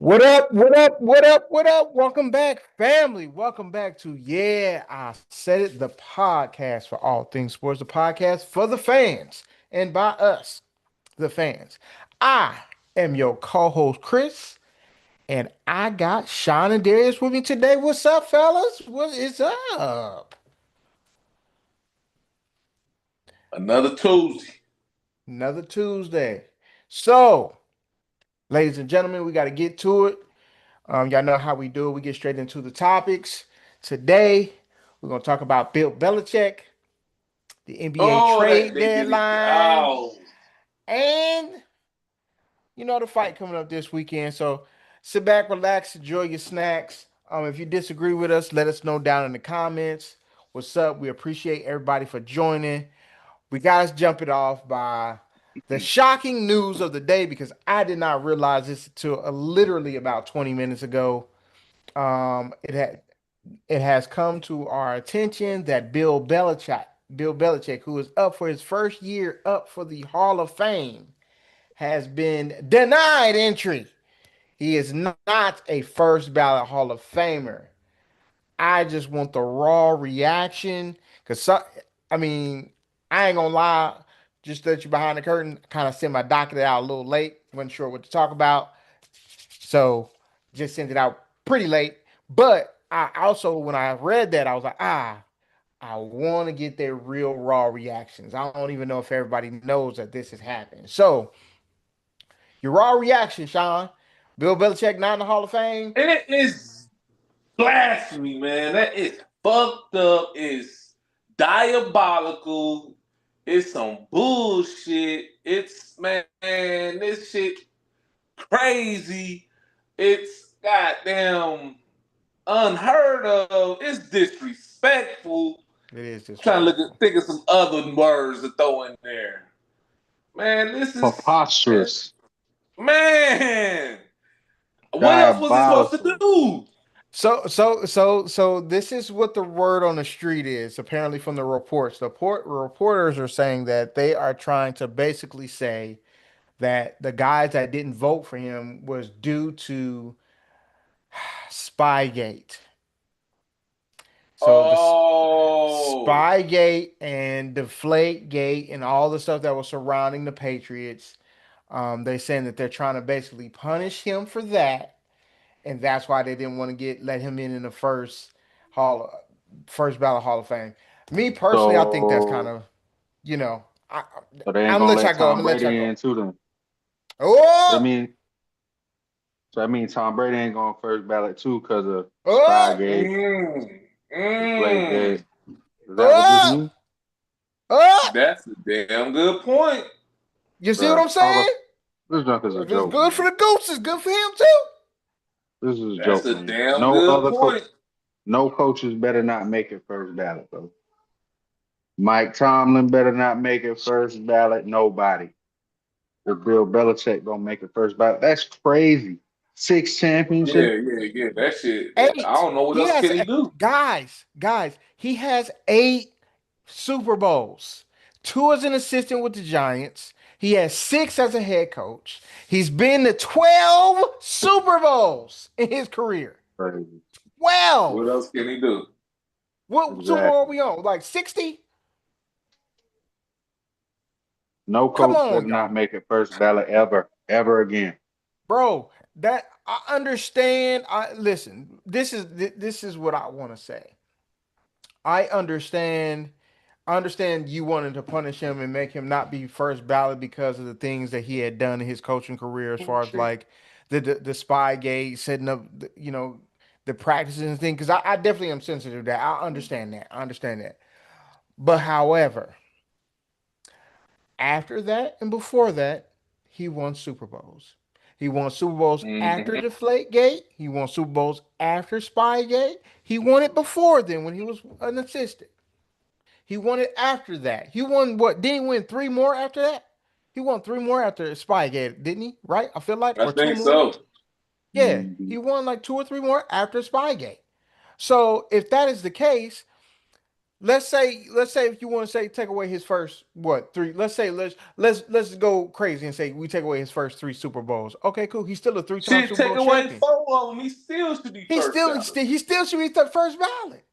What up? What up? What up? What up? Welcome back, family. Welcome back to I Said It, the podcast for all things sports, the podcast for the fans and by us, the fans. I am your co-host, Chris, and I got Sean and Darius with me today. What's up, fellas? What is up? Another Tuesday. Another Tuesday. So, ladies and gentlemen, we got to get to it. Y'all know how we do it. We get straight into the topics. Today, we're going to talk about Bill Belichick, the NBA Oh, that trade they did it. deadline, Oh, and the fight coming up this weekend. So sit back, relax, enjoy your snacks. If you disagree with us, let us know down in the comments. What's up? We appreciate everybody for joining. We got to jump it off by the shocking news of the day because I did not realize this until literally about 20 minutes ago. It has come to our attention that Bill Belichick, who is up for his first year up for the Hall of Fame, has been denied entry. He is not a first ballot Hall of Famer. I just want the raw reaction because I mean, I ain't gonna lie, just let you behind the curtain. Kind of sent my docket out a little late, wasn't sure what to talk about, so just sent it out pretty late. But I also, when I read that, I was like, I want to get their real raw reactions. I don't even know if everybody knows that this has happened. So, your raw reaction, Sean. Bill Belichick not in the Hall of Fame. and it is blasphemy, man. That is fucked up. It's diabolical. It's some bullshit. It's man, this shit crazy. It's goddamn unheard of. It's disrespectful. It is Trying to disrespectful. think of some other words to throw in there. Man, this is Preposterous, man. What else was he supposed to diabolical. do? So this is what the word on the street is, apparently from the reports. The reporters are saying that they are trying to basically say that the guys that didn't vote for him was due to Spygate. So the Oh, Spygate and Deflategate and all the stuff that was surrounding the Patriots, they're saying that they're trying to basically punish him for that, and that's why they didn't want to get let him in the hall, first ballot Hall of Fame. Me personally, I think that's kind So, of you know, I, so they ain't I'm gonna gonna let y'all let go. I'm Tom gonna let y'all Brady go. in too. Then so that Oh, mean so that means Tom Brady ain't going first ballot too because of oh, Spygate, mm, Deflategate. mm. Is that what this oh, means, oh. That's a damn good point. You see what bro? I'm saying? This junk is a If it's joke, good for man. the goose, it's good for him too. This is a That's joke, a man. damn good point. No coaches better not make it first ballot, bro. Mike Tomlin better not make it first ballot. Nobody. If Bill Belichick don't make it first ballot, that's crazy. Six Yeah, championships. yeah, yeah. That shit. I Eight. don't know what He else has can he do. guys. He has 8 Super Bowls. Two as an assistant with the Giants. He has six as a head coach. He's been to 12 Super Bowls in his career. Crazy. What 12. else can he do? What Super Bowl are Exactly. we on? Like 60? No Come coach on, better y'all. not make it first ballot ever again. Bro, that I understand. I listen, this is what I want to say. I understand I understand you wanting to punish him and make him not be first ballot because of the things that he had done in his coaching career, as far as like the spy gate, setting up, the practices and things. Because I definitely am sensitive to that. I understand that. I understand that. But however, after that and before that, he won Super Bowls. He won Super Bowls after Mm-hmm. Deflategate. He won Super Bowls after Spygate. He won it before then when he was an assistant. He won it after that. He won what? Didn't he win three more after that? He won three more after Spygate, didn't he? Right? I feel like, I or two think more. so. Yeah, Mhm. he won like two or three more after Spygate. So if that is the case, let's say if you want to say take away his first what three, let's go crazy and say we take away his first three Super Bowls. Okay, cool. He's still a three-time Shit, Super take Bowl away champion. 4 of them, he still should be He first still ballot. he still should be the first ballot.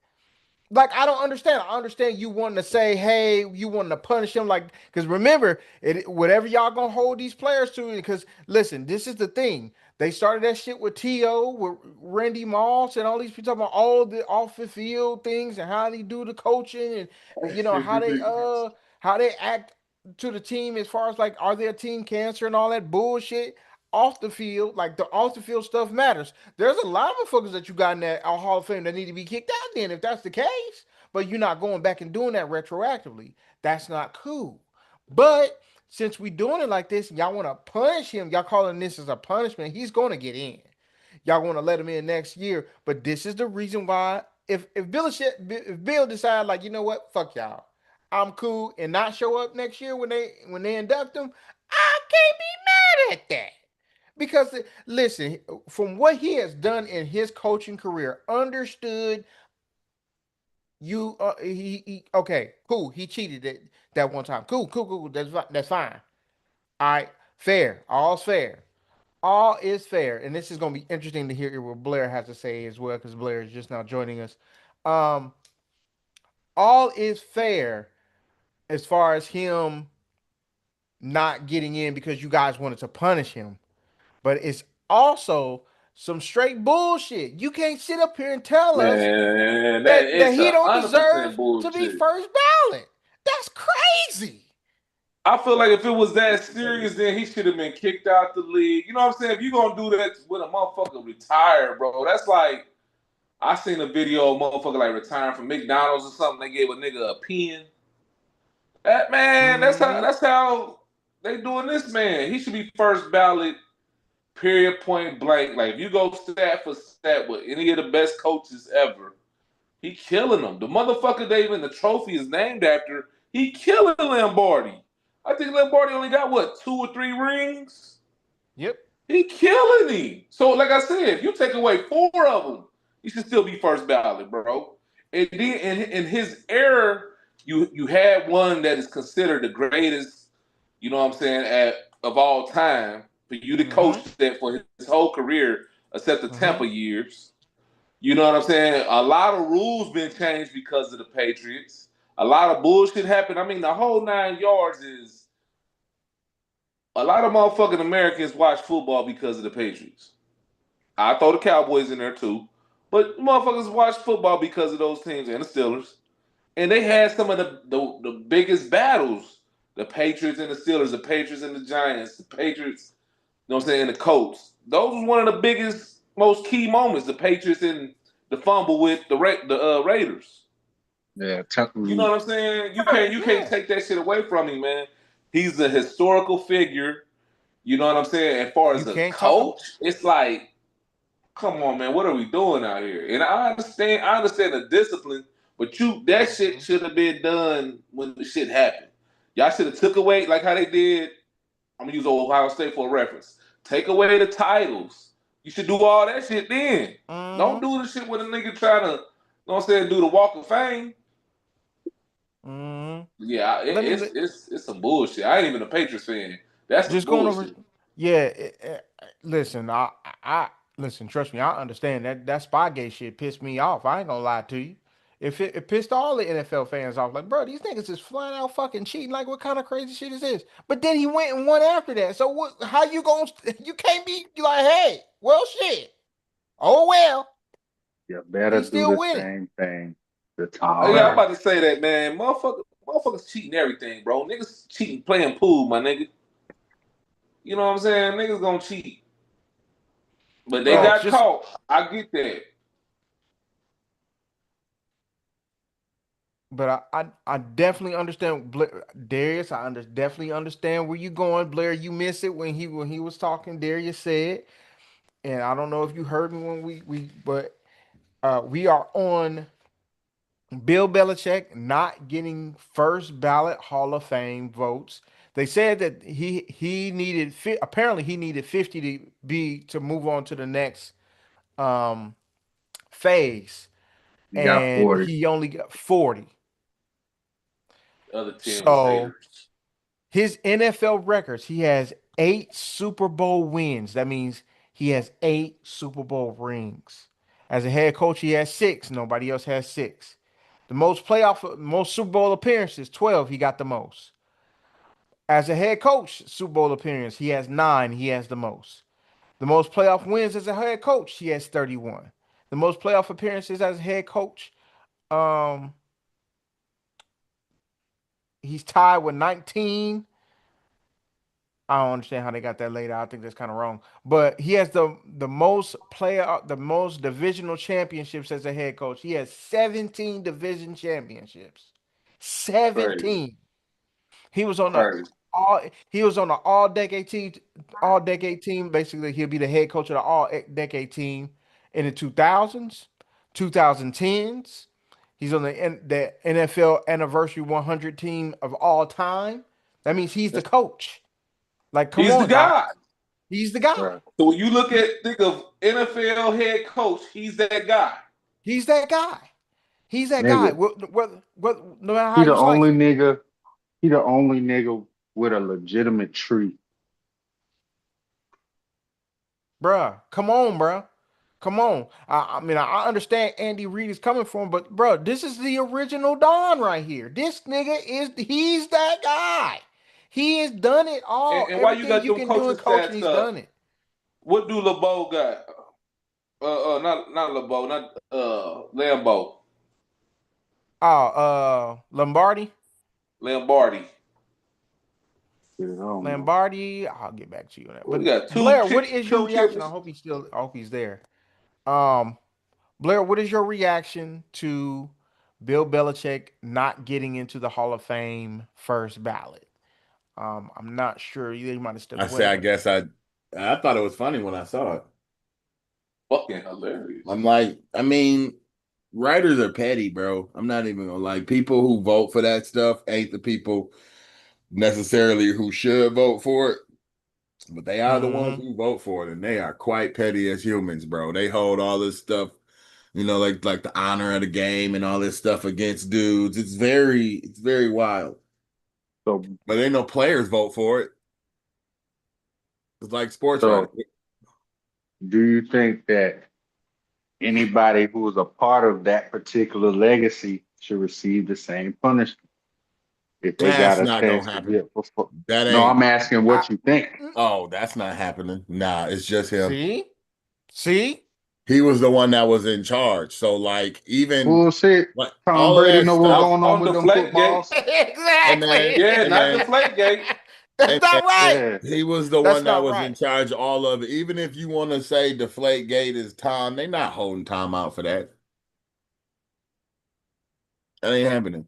Like I don't understand. I understand you wanting to say, hey, you wanting to punish him, like because remember, whatever y'all gonna hold these players to. Because listen, this is the thing. They started that shit with T.O., with Randy Moss, and all these people talking about all the off the field things and how they do the coaching and That you know shit ridiculous. how they act to the team as far as like are they a team cancer and all that bullshit off the field. Like the off the field stuff matters. There's a lot of motherfuckers that you got in that Hall of Fame that need to be kicked out then if that's the case. But you're not going back and doing that retroactively. That's not cool. But since we doing it like this, y'all want to punish him. Y'all calling this as a punishment. He's going to get in. Y'all want to let him in next year. But this is the reason why. If Bill decide like you know what, fuck y'all, I'm cool and not show up next year when they induct him, I can't be mad at that. Because listen, from what he has done in his coaching career, understood you. Okay, cool. He cheated that one time. Cool. That's fine. All right, fair. All's fair. All is fair, and this is going to be interesting to hear what Blair has to say as well, because Blair is just now joining us. Um, all is fair as far as him not getting in because you guys wanted to punish him. But it's also some straight bullshit. You can't sit up here and tell us Man, that that it's he don't 100% deserve to be bullshit. first ballot. That's crazy. I feel like if it was that serious, then he should have been kicked out the league. You know what I'm saying? If you gonna do that when a motherfucker retire, bro, that's like I seen a video of a motherfucker like retiring from McDonald's or something. They gave a nigga a pen. That man, Mm-hmm. that's how they doing this man. He should be first ballot, period, point blank. Like if you go stat for stat with any of the best coaches ever, he killing them. The motherfucker they even the trophy is named after. He killing Lombardi. I think Lombardi only got what 2 or 3 rings. Yep. He killing him. So like I said, if you take away 4 of them, he should still be first ballot, bro. And then in his era, you had one that is considered the greatest. You know what I'm saying of all time for you to coach Mm-hmm. that for his whole career, except the Mm-hmm. Tampa years. You know what I'm saying? A lot of rules been changed because of the Patriots. A lot of bullshit happened. I mean, the whole 9 yards is a lot of motherfucking Americans watch football because of the Patriots. I throw the Cowboys in there too, but motherfuckers watch football because of those teams and the Steelers. And they had some of the biggest battles. The Patriots and the Steelers, the Patriots and the Giants, the Patriots, you know what I'm saying, and the Colts. Those was one of the biggest, most key moments. The Patriots and the fumble with the Raiders. Yeah, You know what I'm saying? Right. You can't Yeah. take that shit away from him, man. He's a historical figure. You know what I'm saying? As far You as a can't talk about. coach, it's like, come on, man, what are we doing out here? And I understand the discipline, but that shit Mm-hmm. should have been done when the shit happened. Y'all should have took away like how they did. I'm gonna use Ohio State for a reference. Take away the titles. You should do all that shit then. Don't Mm-hmm. do the shit with a nigga trying to, you know what I'm saying, do the Walk of Fame. Mm-hmm. Yeah, Let me it's some bullshit. I ain't even a Patriots fan. That's some just going over. bullshit. Yeah. Listen, listen. Trust me, I understand that Spygate shit pissed me off. I ain't gonna lie to you. If it pissed all the NFL fans off, like, bro, these niggas is flat out fucking cheating. Like, what kind of crazy shit is this? But then he went and won after that. So what? How you gonna? You can't be like, hey, well, shit. Oh well, you better he's do still the winning. same thing to Yeah, I'm Tom Right. about to say that, man. Motherfuckers cheating everything, bro. Niggas cheating playing pool, my nigga. You know what I'm saying? Niggas gonna cheat. But they But got just caught. I get that. But I definitely understand Darius. Definitely understand where you going, Blair. You miss it when he was talking. Darius said, and I don't know if you heard me when but we are on Bill Belichick not getting first ballot Hall of Fame votes. They said that he needed apparently he needed 50 to move on to the next um phase, you got and 40. he only got 40. The other 10 was So haters. his NFL records, he has 8 Super Bowl wins. That means he has 8 Super Bowl rings. As a head coach, he has 6. Nobody else has 6. The most Super Bowl appearances, 12. He got the most. As a head coach, Super Bowl appearance, he has 9. He has the most. The most playoff wins as a head coach, he has 31. The most playoff appearances as a head coach, um, he's tied with 19. I don't understand how they got that laid out. I think that's kind of wrong. But he has the most divisional championships as a head coach. He has 17 division championships. Crazy. 17. He was on the Crazy. all decade team. Basically, he'll be the head coach of the all decade team in the 2000s, 2010s. He's on the NFL anniversary 100 team of all time. That means he's the coach. Like, come He's the on, guys. guy. He's the guy. Right. So when you think of NFL head coach, he's that guy. He's that guy. He's that guy. Nigga, No matter how he the you slice only it, nigga. He the only nigga with a legitimate tree. bruh. Come on, bruh. Come on. I mean, I understand Andy Reid is coming from, but bro, this is the original Don right here. This nigga he's that guy. He has done it all. And why you Everything got you them can do in coaching coaching, stats he's up? done it. What do LeBeau got? Not LeBeau, not Lambeau. Lombardi. Lombardi. Shit, I don't know. Lombardi. I'll get back to you on that. We But got Blair, what is your two reaction? champions. I hope he's there. Blair, what is your reaction to Bill Belichick not getting into the Hall of Fame first ballot? I'm not sure. You might have stepped I away. say, I guess I thought it was funny when I saw it. Fucking hilarious. I'm like, I mean, writers are petty, bro. I'm not even gonna like people who vote for that stuff ain't the people necessarily who should vote for it, but they are the ones who vote for it, and they are quite petty as humans, bro. They hold all this stuff, like the honor of the game and all this stuff against dudes. It's very wild. So, But ain't no players vote for it. It's like sports So- writers. do you think that anybody who was a part of that particular legacy should receive the same punishment if they That's got a not chance gonna to happen. get before? That No, ain't. I'm asking what you think. Oh, that's not happening. Nah, it's just him. See, He was the one that was in charge. So like even Bullshit. like Tom all of Brady that know what's stuff. going on On with the them Deflategate. footballs. exactly. Yeah, Hey, not man. Deflategate. That's Hey, not right. Yeah. He was the That's one that not was right. in charge of all of it. Even if you want to say Deflategate is Tom, they not holding Tom out for that. That ain't happening.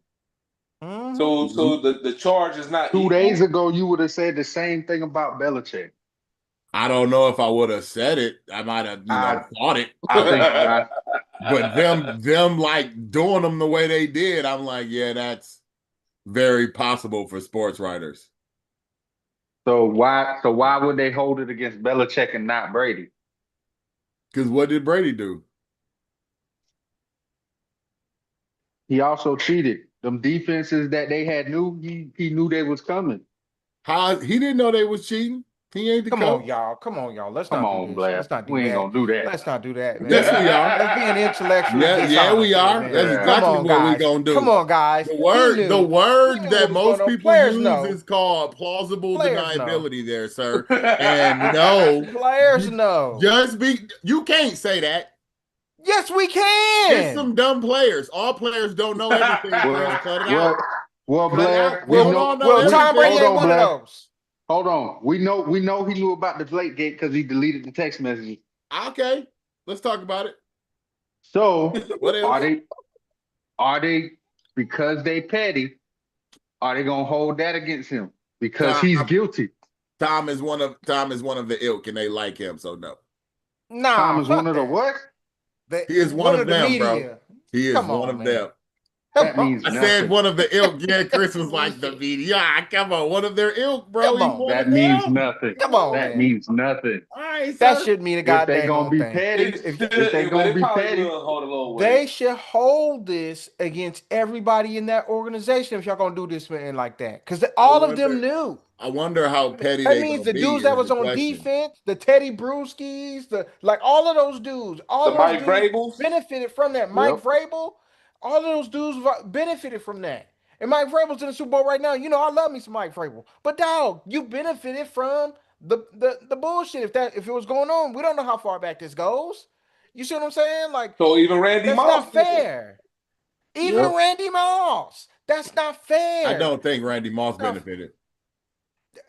Mhm. So the charge is not 2 equal. days ago, you would have said the same thing about Belichick. I don't know if I would have said it. I might have, thought it. I think But them like doing them the way they did, I'm like, yeah, that's very possible for sports writers. so. Why would they hold it against Belichick and not Brady? Because what did Brady do? He also cheated. Them defenses that they had he knew they was coming. How he didn't know they was cheating? He ain't the Come coach. on, y'all. Come on, y'all. Let's Come not on, do this. Blair. Let's not do We ain't that. gonna do that. Let's not do that, man. Yes, we are. Let's be an intellectual. Yeah, we are. man. That's Yeah. exactly Come on, what we guys. gonna do. Come on, guys. The He word knew that what was most going on. people Players use know. is called plausible Players know. deniability there, sir. And no, Players know. you can't say that. Yes, we It's can. some dumb players. All players don't know everything. Players cut it out. Well, Cut it Blair, out. we We know. don't know Well, Tom Brady everything. ain't on, one Blair. of those. Hold on. We know he knew about the Deflategate because he deleted the text messages. Okay, let's talk about it. So What else? are they because they petty? Are they gonna hold that against him because he's guilty? Tom is one of the ilk, and they like him, so no. Nah, Tom is fuck one of the that. what? He is one of the them, bro. media. He is Come one on, of man. them. That Come on. means I nothing. said one of the ilk. Yeah, Chris was like the media. Ah, come on, one of their ilk, bro. Come He's on. one That of means them. nothing. Come on, That man. means nothing. All right, That sir. shouldn't mean a If they goddamn gonna be thing. petty, It if should, they but gonna it be probably petty, will hold a little They weight. should hold this against everybody in that organization if y'all gonna do this man like that. Because all of them knew. I wonder how petty That they means gonna the be. dudes that Is was the on question. defense, the Teddy Brewskis, the like all of those dudes, all The those Mike dudes Vrabels. benefited from that. Mike Yep. Vrabel, all of those dudes benefited from that. And Mike Vrabel's in the Super Bowl right now. You know, I love me some Mike Vrabel. But dog, you benefited from the bullshit. If it was going on, we don't know how far back this goes. You see what I'm saying? Like, So even Randy that's Moss not did it. fair. Even Yep. Randy Moss. That's not fair. I don't think Randy Moss No. benefited.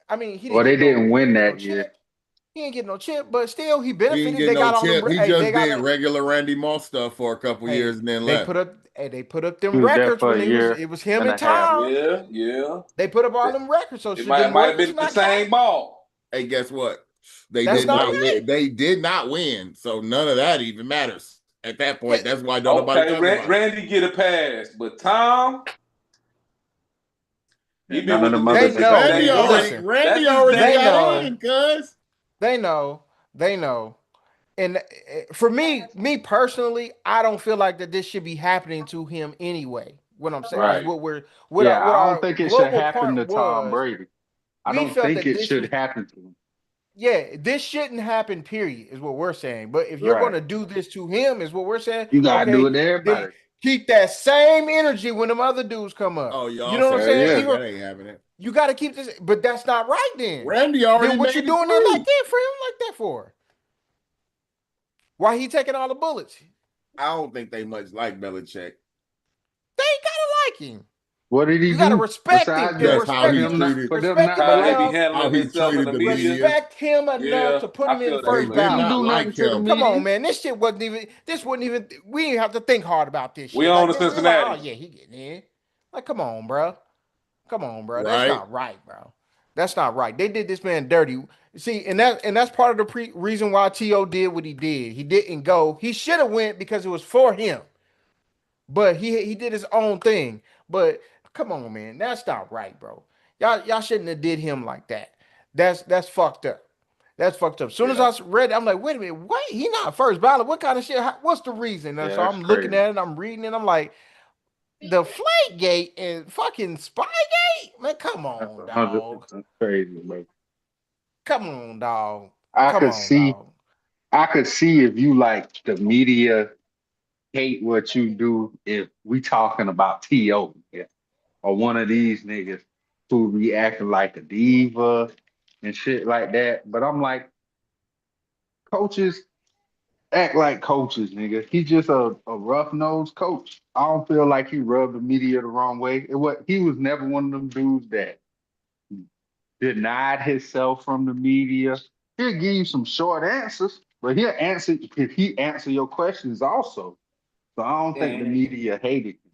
I mean, he didn't Well, they get didn't win no that year. chip. He ain't getting no chip, but still he He benefited. didn't They get got no all them. chip. He Hey, just they got did regular Randy Moss stuff for a couple hey, years and then they left. put up. Hey, they put up He them was there records for when a it was year him and and a half. Tom. Yeah. They put up all them records. So It should might them have records been the not same count? ball. Hey, guess what? They That's did not not right. win. They did not win. So none of that even matters at that point. Yeah. That's why don't nobody Okay, talk about it. Randy get a pass, but Tom, he And been none with of the them They others Texans know. since Randy day one. already, Listen, Randy That's his already they day got know. one. in, cuz. They know. They know. And for me personally, I don't feel like that this should be happening to him anyway. What I'm saying is Right. what Yeah, I our don't think it should global happen to part Tom was. Brady. I We don't felt think that it this should was happen to him. yeah, this shouldn't happen, period, is what we're saying. But if you're Right. going to do this to him, is what we're saying, You gotta do okay, it to then everybody. keep that same energy when them other dudes come up. Oh, You y'all know what I'm Yeah, saying? yeah. Even that ain't happening. you got to keep this, but that's not right then. Randy already Then what you made it doing it like through. that for him like that for? Why he taking all the bullets? I don't think they much like Belichick. They gotta like him. What did he You do gotta respect him besides and that? That's how respect he him. treated. For them Respect not him How to they like be enough. handling How he themselves in treated the the media. media. Respect him enough Yeah, to put I him in feel that first He way. didn't ballot. do like nothing to the him. media. Come on, man. This shit wasn't even. This wouldn't even. We didn't have to think hard about this We shit. on Like to this, we're like, oh Cincinnati. yeah, he getting in. Like, come on, bro. Come on, bro. That's Right? not right, bro. That's not right. They did this man dirty. See, and that's part of the reason why To did what he did. He didn't go. He should have went because it was for him. But he did his own thing. But come on, man. That's not right, bro. Y'all shouldn't have did him like that. That's fucked up. That's fucked up. As soon as Yeah. I read it, I'm like, wait a minute, what? He not first ballot. What kind of shit? What's the reason? And Yeah, so that's I'm looking crazy. at it, I'm reading it, I'm like, the Flake Gate and fucking Spygate? Man, come That's on, dog. 100% crazy, bro. Come on, dog. I Come could on, see, dog. I could see if you like the media hate what you do if we talking about T.O. yeah, or one of these niggas who be acting like a diva and shit like that. But I'm like, coaches act like coaches, nigga. He's just a rough-nosed coach. I don't feel like he rubbed the media the wrong way. He was never one of them dudes that denied himself from the media. He'll give you some short answers, but he'll answer if he answer your questions also. So I don't think the Mhm. media hated him.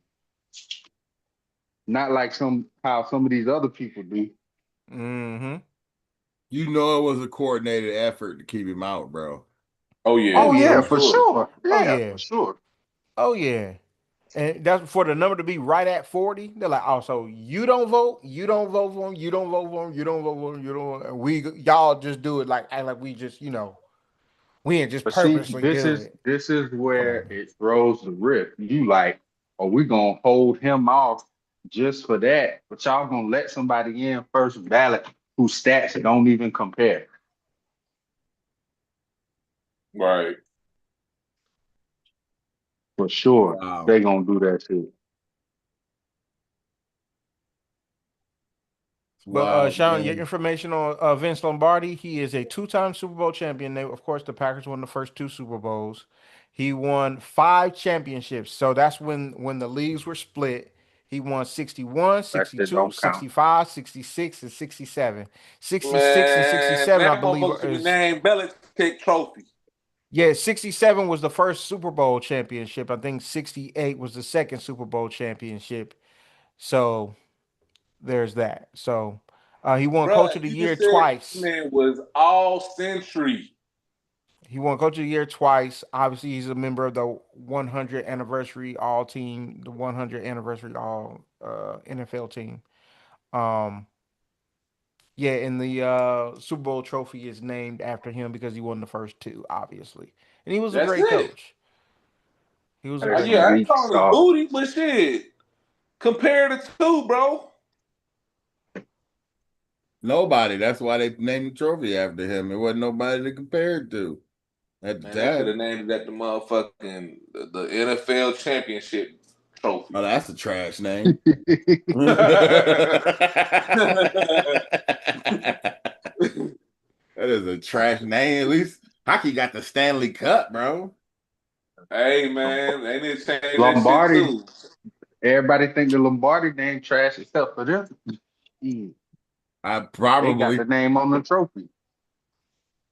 Not like how some of these other people do. Mm-hmm. You know it was a coordinated effort to keep him out, bro. Oh yeah. Oh yeah, yeah. for sure. Oh Yeah, yeah. for sure. Oh yeah. And that's for the number to be right at 40. They're like, oh, so you don't vote, you don't vote for him, you don't vote for him, you don't vote for him, you don't. And y'all just do it like act like we just, we ain't just But see, purposely this do is it. this is Come where on. it throws the rift. You like, are we gonna hold him off just for that? But y'all gonna let somebody in first ballot whose stats don't even compare. Right. For sure. Wow. They gonna do that too. But Wow, Sean, your man. information on Vince Lombardi, he is a two-time Super Bowl champion. Of course, the Packers won the first two Super Bowls. He won 5 championships. So that's when the leagues were split. He won 61, That shit 62, don't count. 65, 66, and 67. 66 and Man, 67, I that believe, motherfucker should be is named Belichick Trophy. yeah, 67 was the first Super Bowl championship. I think 68 was the second Super Bowl championship. So there's that. So he won Bruh, Coach of the you Year just said this twice. man was all century. He won Coach of the Year twice. Obviously, he's a member of the 100 anniversary All Team, the 100 anniversary All NFL team. Um, yeah, and the Super Bowl trophy is named after him because he won the first two, obviously, and he was a That's great it. coach. He was a That's great Yeah, I ain't weak coach. calling his sauce. booty, but shit. Compare the two, bro. Nobody. That's why they named the trophy after him. It wasn't nobody to compare it to at the Man, they could have time. named it at the motherfucking the NFL championship trophy. Oh, that's a trash name. That is a trash name. At least hockey got the Stanley Cup, bro. Hey man, they need to change that shit Lombardi, too. everybody think the Lombardi name trash except for them. I They got probably. the name on the trophy.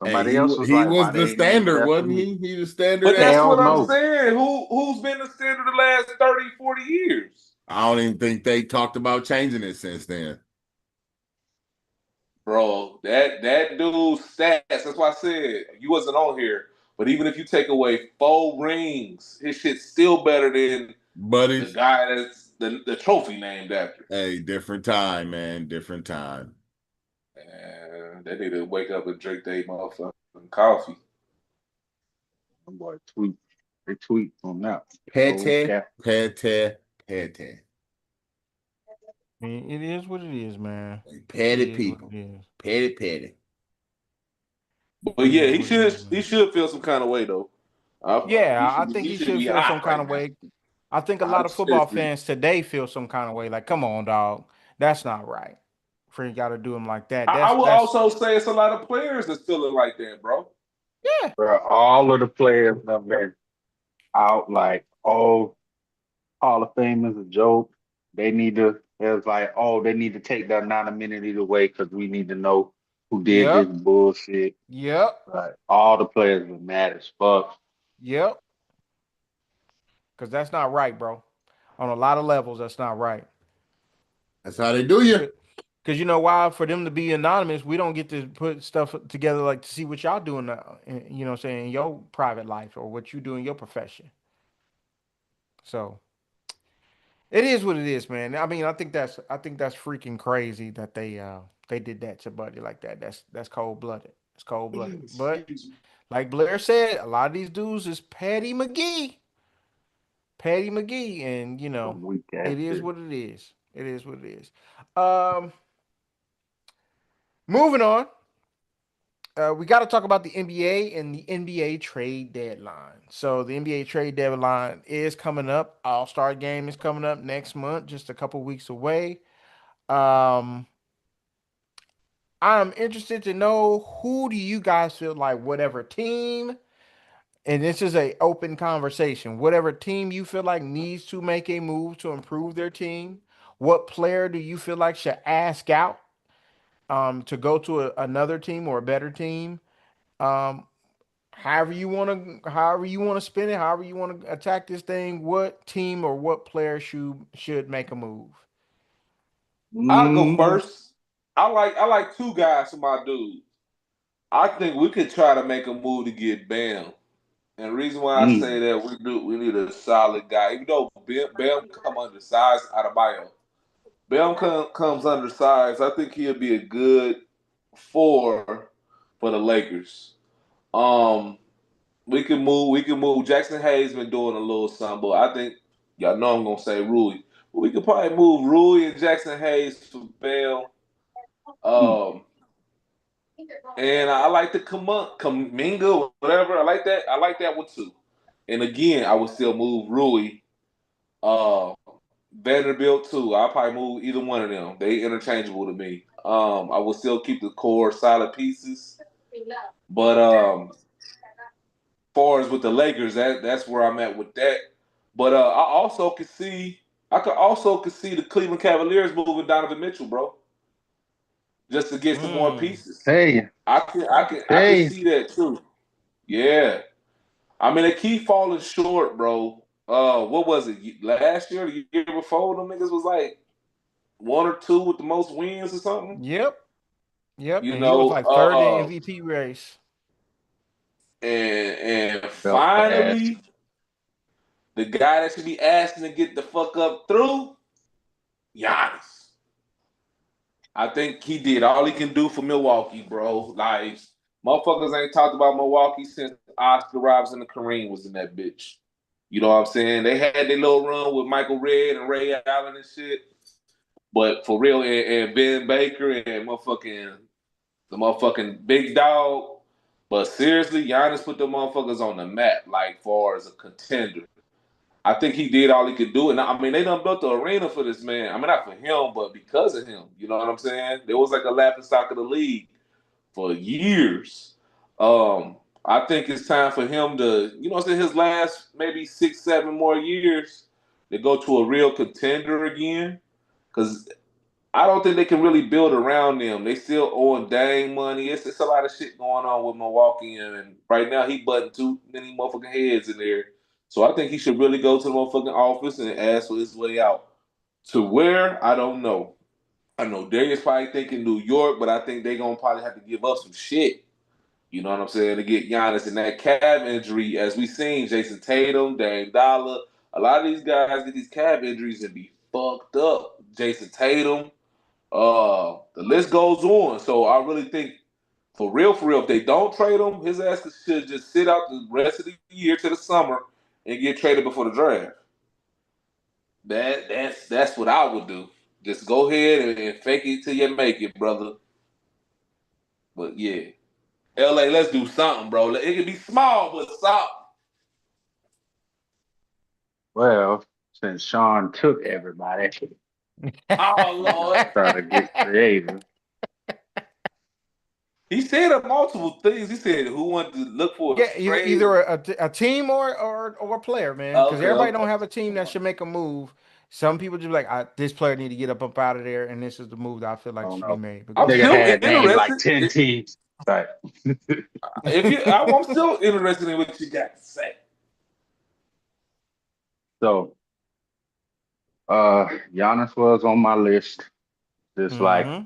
Hey, Somebody else was he like, was why the they ain't named it standard, after wasn't me? he? He the standard But that's athlete. Hell what I'm no. saying. Who's been the standard the last 30, 40 years? I don't even think they talked about changing it since then. Bro, that dude's stats, that's why I said you wasn't on here. But even if you take away 4 rings, his shit's still better than the Buddies, guy that's the trophy named after. hey, different time, man. Different time. And they need to wake up and drink their motherfucking coffee. Them boy tweet. They tweet on that. Oh, Pete, cap. pete, pete. I mean, it is what it is, man. It Petty is what people. it is. Petty, petty. But It yeah, is he what it should is, he man. should feel some kind of way though. Yeah, I think He he should should be feel some hot kind right of now. way. I think a lot I'm of football serious. fans today feel some kind of way. Like, come on, dog, that's not right. For you got to do him like that. I will That's also say it's a lot of players that's feeling like that, bro. yeah, Bro, all of the players have been out like, oh, Hall of Fame is a joke. They need to, it's like, oh, they need to take that anonymity away because we need to know who did this yep, bullshit. yep, Like, all the players were mad as fuck. yep. Because that's not right, bro. On a lot of levels, that's not right. That's how they do you. Because you know why? For them to be anonymous, we don't get to put stuff together like to see what y'all doing, you know, what I'm saying in your private life or what you do in your profession. So it is what it is, man. I mean, I think that's freaking crazy that they did that to Buddy like that. That's cold blooded. It's cold blooded. But like Blair said, a lot of these dudes is Patty McGee. Patty McGee, and you know, Some weak ass it is shit. what it is. It is what it is. Um, moving on. We got to talk about the NBA and the NBA trade deadline. So the NBA trade deadline is coming up. All Star Game is coming up next month, just a couple weeks away. Um, I'm interested to know who do you guys feel like whatever team, and this is a open conversation. Whatever team you feel like needs to make a move to improve their team, what player do you feel like should ask out to go to another team or a better team? Um, however you want to spin it, however you want to attack this thing, what team or what player should make a move? I'll go Mm, first. I like 2 guys for my dude. I think we could try to make a move to get Bam. And the reason why I say mm, that we need a solid guy. Even though Bam come undersized out of bio. Comes undersized. I think he'll be a good 4 for the Lakers. Um we can move. Jackson Hayes been doing a little something, but I think y'all know I'm gonna say Rui. But we could probably move Rui and Jackson Hayes to Bell. mm. Um, and I like the Kaminga, whatever. I like that. I like that one too. And again, I would still move Rui, uh, Vanderbilt too. I'll probably move either one of them. They interchangeable to me. I will still keep the core solid pieces, but far as with the Lakers, that's where I'm at with that. But I could also could see the Cleveland Cavaliers moving Donovan Mitchell, bro, just to get some more Mm, pieces. Hey, I can hey, see that too. Yeah, I mean they keep falling short, bro. What was it last year? The year before, them niggas was like 1 or 2 with the most wins or something. yep, yep. You And he was know, like third in MVP race. And Belt for ass. finally, the guy that should be asking to get the fuck up through, Giannis. I think he did all he can do for Milwaukee, bro. Like, motherfuckers ain't talked about Milwaukee since Oscar Robertson and Kareem was in that bitch. You know what I'm saying? They had their little run with Michael Redd and Ray Allen and shit. But for real, and Ben Baker and the motherfucking big dog. But seriously, Giannis put the motherfuckers on the map, like far as a contender. I think he did all he could do. And I mean, they done built the arena for this man. I mean, not for him, but because of him. You know what I'm saying? There was like a laughing stock of the league for years. I think it's time for him to, you know, his last maybe 6, 7 more years to go to a real contender again. Because I don't think they can really build around them. They still owing Dame money. It's a lot of shit going on with Milwaukee, and right now he butting too many motherfucking heads in there. So I think he should really go to the motherfucking office and ask for his way out. To where, I don't know. I know Darius probably thinking New York, but I think they gonna probably have to give up some shit. You know what I'm saying? To get Giannis in that calf injury, as we seen Jason Tatum, Dame Dollar, a lot of these guys get these calf injuries and be fucked up. Jason Tatum, the list goes on. So I really think, for real, if they don't trade him, his ass should just sit out the rest of the year to the summer and get traded before the draft. That's what I would do. Just go ahead and fake it till you make it, brother. But yeah, LA, let's do something, bro. It can be small, but something. Well, since Sean took everybody, Oh we gonna Lord, try to get creative. he said multiple things. He said who wanted to look for a Yeah, trade. either a team or a player, man. Because Okay, everybody don't okay. have a team that should make a move. Some people just be like, this player need to get up out of there, and this is the move that I feel I like don't should be know. made. But I'm go Nigga ahead. still had named like interested. 10 teams. Like, If you, I'm still interested in what you got to say. so Giannis was on my list. Just like, Mm-hmm.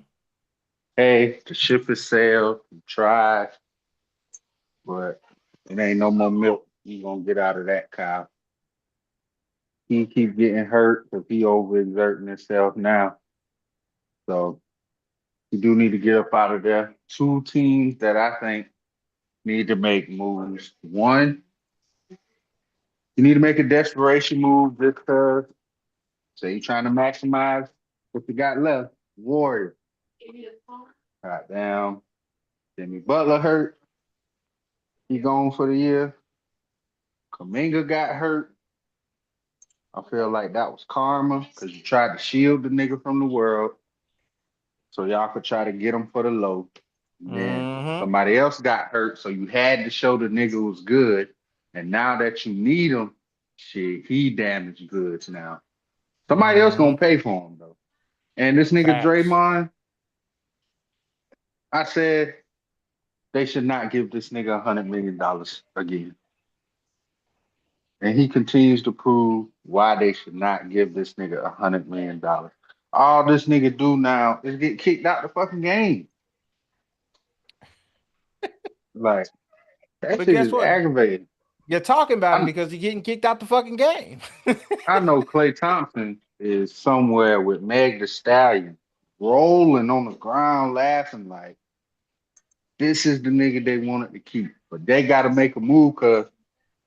hey, the ship has sailed, you tried, but it ain't no more milk you gonna get out of that cow. He keep getting hurt because he overexerting himself now. So you do need to get up out of there. Two teams that I think need to make moves. One, you need to make a desperation move because say you're trying to maximize what you got left. Warriors. Goddamn. Jimmy Butler hurt. He gone for the year. Kaminga got hurt. I feel like that was karma because you tried to shield the nigga from the world so y'all could try to get him for the low. And then Mm-hmm. somebody else got hurt, so you had to show the nigga was good. And now that you need him, shit, he damaged goods now. Somebody else Mm-hmm. gonna pay for him though. And this nigga Facts. Draymond, I said they should not give this nigga $100 million again. And he continues to prove why they should not give this nigga $100 million. All this nigga do now is get kicked out the fucking game. Like that But shit guess is what? aggravating. You're talking about him I because he's getting kicked out the fucking game. I know Klay Thompson is somewhere with Meg the Stallion, rolling on the ground, laughing like this is the nigga they wanted to keep. But they got to make a move because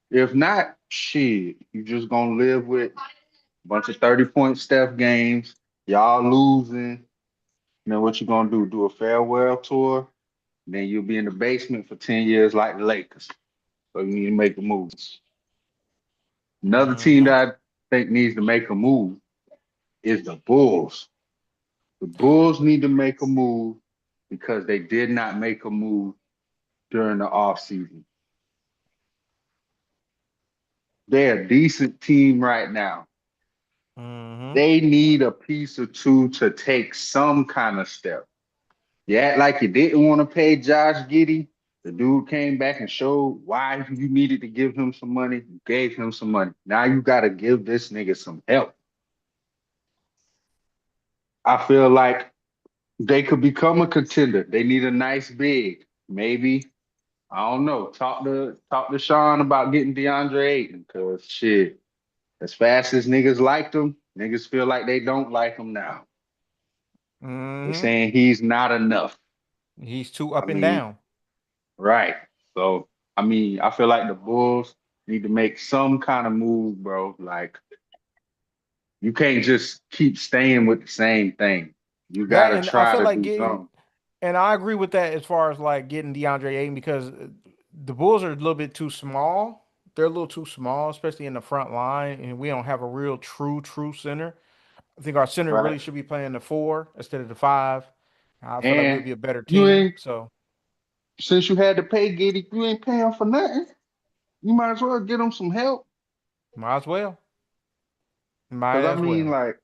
if not, shit, you just gonna live with a bunch of 30-point Steph games. Y'all losing. Then what you gonna do? Do a farewell tour? Then you'll be in the basement for 10 years like the Lakers. So you need to make a move. Another team Mm-hmm. that I think needs to make a move is the Bulls. The Bulls need to make a move because they did not make a move during the offseason. They're a decent team right now. Mm-hmm. They need a piece or two to take some kind of step. You act like you didn't want to pay Josh Giddey. The dude came back and showed why you needed to give him some money. You gave him some money. Now you got to give this nigga some help. I feel like they could become a contender. They need a nice big, maybe I don't know. Talk to Sean about getting DeAndre Ayton, cause shit, as fast as niggas liked him, niggas feel like they don't like him now. They're Hmm. saying he's not enough. He's too I up and mean, down. right. So I mean, I feel like the Bulls need to make some kind of move, bro. Like you can't just keep staying with the same thing. You That gotta and I try feel to like do getting, something. and I agree with that as far as like getting DeAndre Ayton because the Bulls are a little bit too small. They're a little too small, especially in the front line, and we don't have a real true center. I think our center Right. really should be playing the four instead of the five. I feel like we'll And be a better you team. ain't So since you had to pay Giddy, you ain't paying for nothing. You might as well get him some help. might as well. Might Cause I as mean, well. like,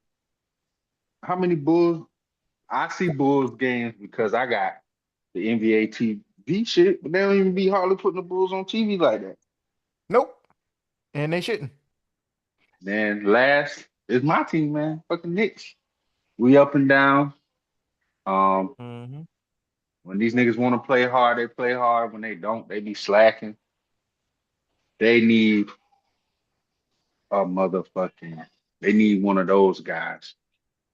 how many Bulls? I see Bulls games because I got the NBA TV shit, but they don't even be hardly putting the Bulls on TV like that. Nope. And they shouldn't. Then last is my team, man. Fucking Knicks. We up and down. Um, Hmm. when these niggas want to play hard, they play hard. When they don't, they be slacking. They need a motherfucking. They need one of those guys.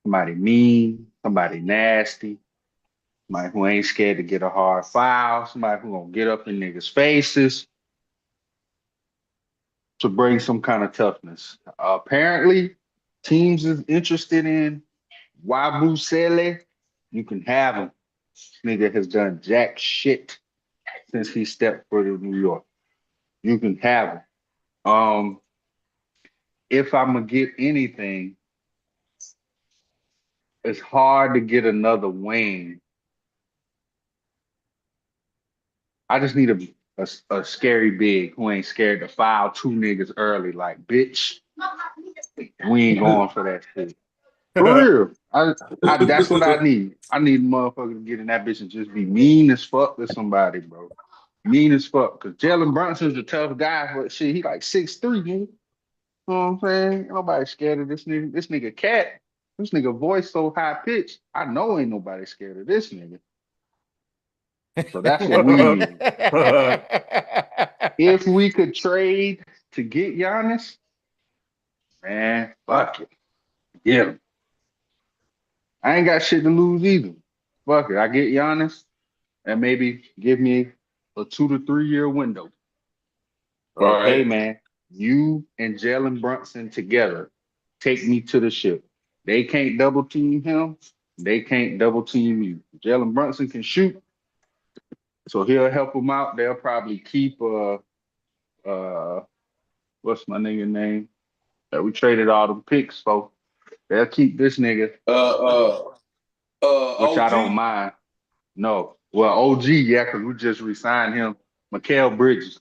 Somebody mean, somebody nasty, somebody who ain't scared to get a hard foul, somebody who gonna get up in niggas' faces to bring some kind of toughness. Apparently, teams is interested in Wabu Sele. You can have him. This nigga has done jack shit since he stepped foot in New York. You can have him. If I'm gonna get anything, it's hard to get another wing. I just need a scary big who ain't scared to foul two niggas early. Like, bitch, we ain't going for that shit. For real. I that's what I need. I need a motherfucker to get in that bitch and just be mean as fuck to somebody, bro. Mean as fuck. Cause Jalen Brunson's a tough guy, but shit, he like 6'3", nigga. You know what I'm saying? Ain't nobody scared of this nigga. This nigga cat. This nigga voice so high pitched. I know ain't nobody scared of this nigga. So that's what we need. If we could trade to get Giannis, man, fuck it. Get him. I ain't got shit to lose either. Fuck it. I get Giannis and maybe give me a 2 to 3 year window of, hey, Right. man, you and Jalen Brunson together take me to the ship. They can't double team him. They can't double team you. Jalen Brunson can shoot, so he'll help them out. They'll probably keep uh what's my nigga name that we traded all the picks for. They'll keep this nigga, which I don't OG. mind. No, well, OG, yeah, because we just resigned him. Mikael Bridges.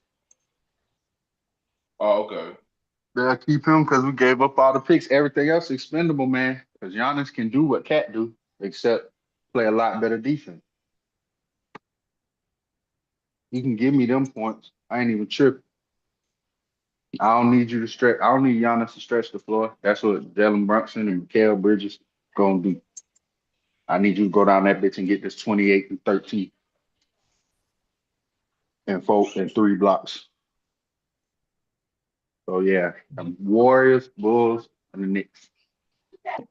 Oh, okay. They'll keep him because we gave up all the picks. Everything else expendable, man. Because Giannis can do what Cat do, except play a lot better defense. He can give me them points. I ain't even tripping. I don't need you to stretch. I don't need Giannis to stretch the floor. That's what Jalen Brunson and Mikael Bridges gonna do. I need you to go down that bitch and get this 28 and 13 and 4 and 3 blocks. So yeah, the Warriors, Bulls, and the Knicks. All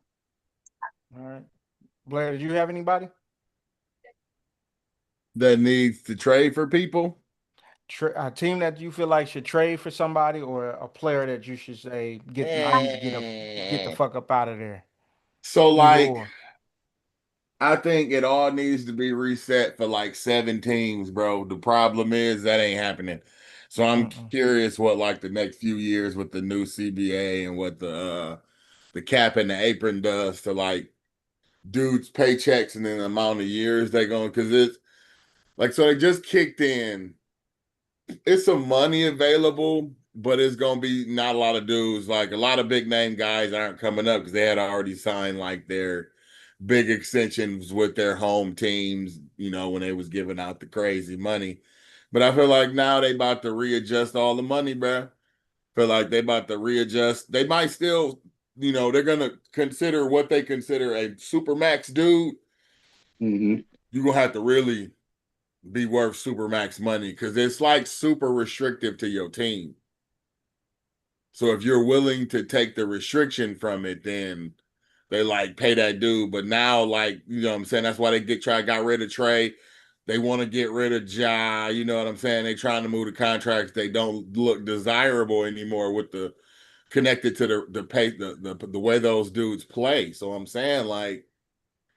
right. Blair, did you have anybody? That needs to trade for people. A team that you feel like should trade for somebody, or a player that you should say get you need to get the fuck up out of there. So Either like or. I think it all needs to be reset for like 7 teams, bro. The problem is that ain't happening. So I'm Mm-mm. curious what like the next few years with the new CBA and what the cap and the apron does to like dudes' paychecks and then the amount of years they going because it's like so they just kicked in. It's some money available, but it's gonna be not a lot of dudes. Like a lot of big name guys aren't coming up because they had already signed like their big extensions with their home teams, when they was giving out the crazy money. But I feel like now they about to readjust all the money, bro. Feel like they about to readjust. They might still, they're gonna consider what they consider a super max dude. Mm-hmm. You're gonna have to really be worth super max money because it's like super restrictive to your team. So if you're willing to take the restriction from it, then they like pay that dude. But now, like, you know what I'm saying? That's why they got rid of Trey. They want to get rid of Ja. You know what I'm saying? They trying to move the contracts. They don't look desirable anymore with the connected to the pay the way those dudes play. So I'm saying, like,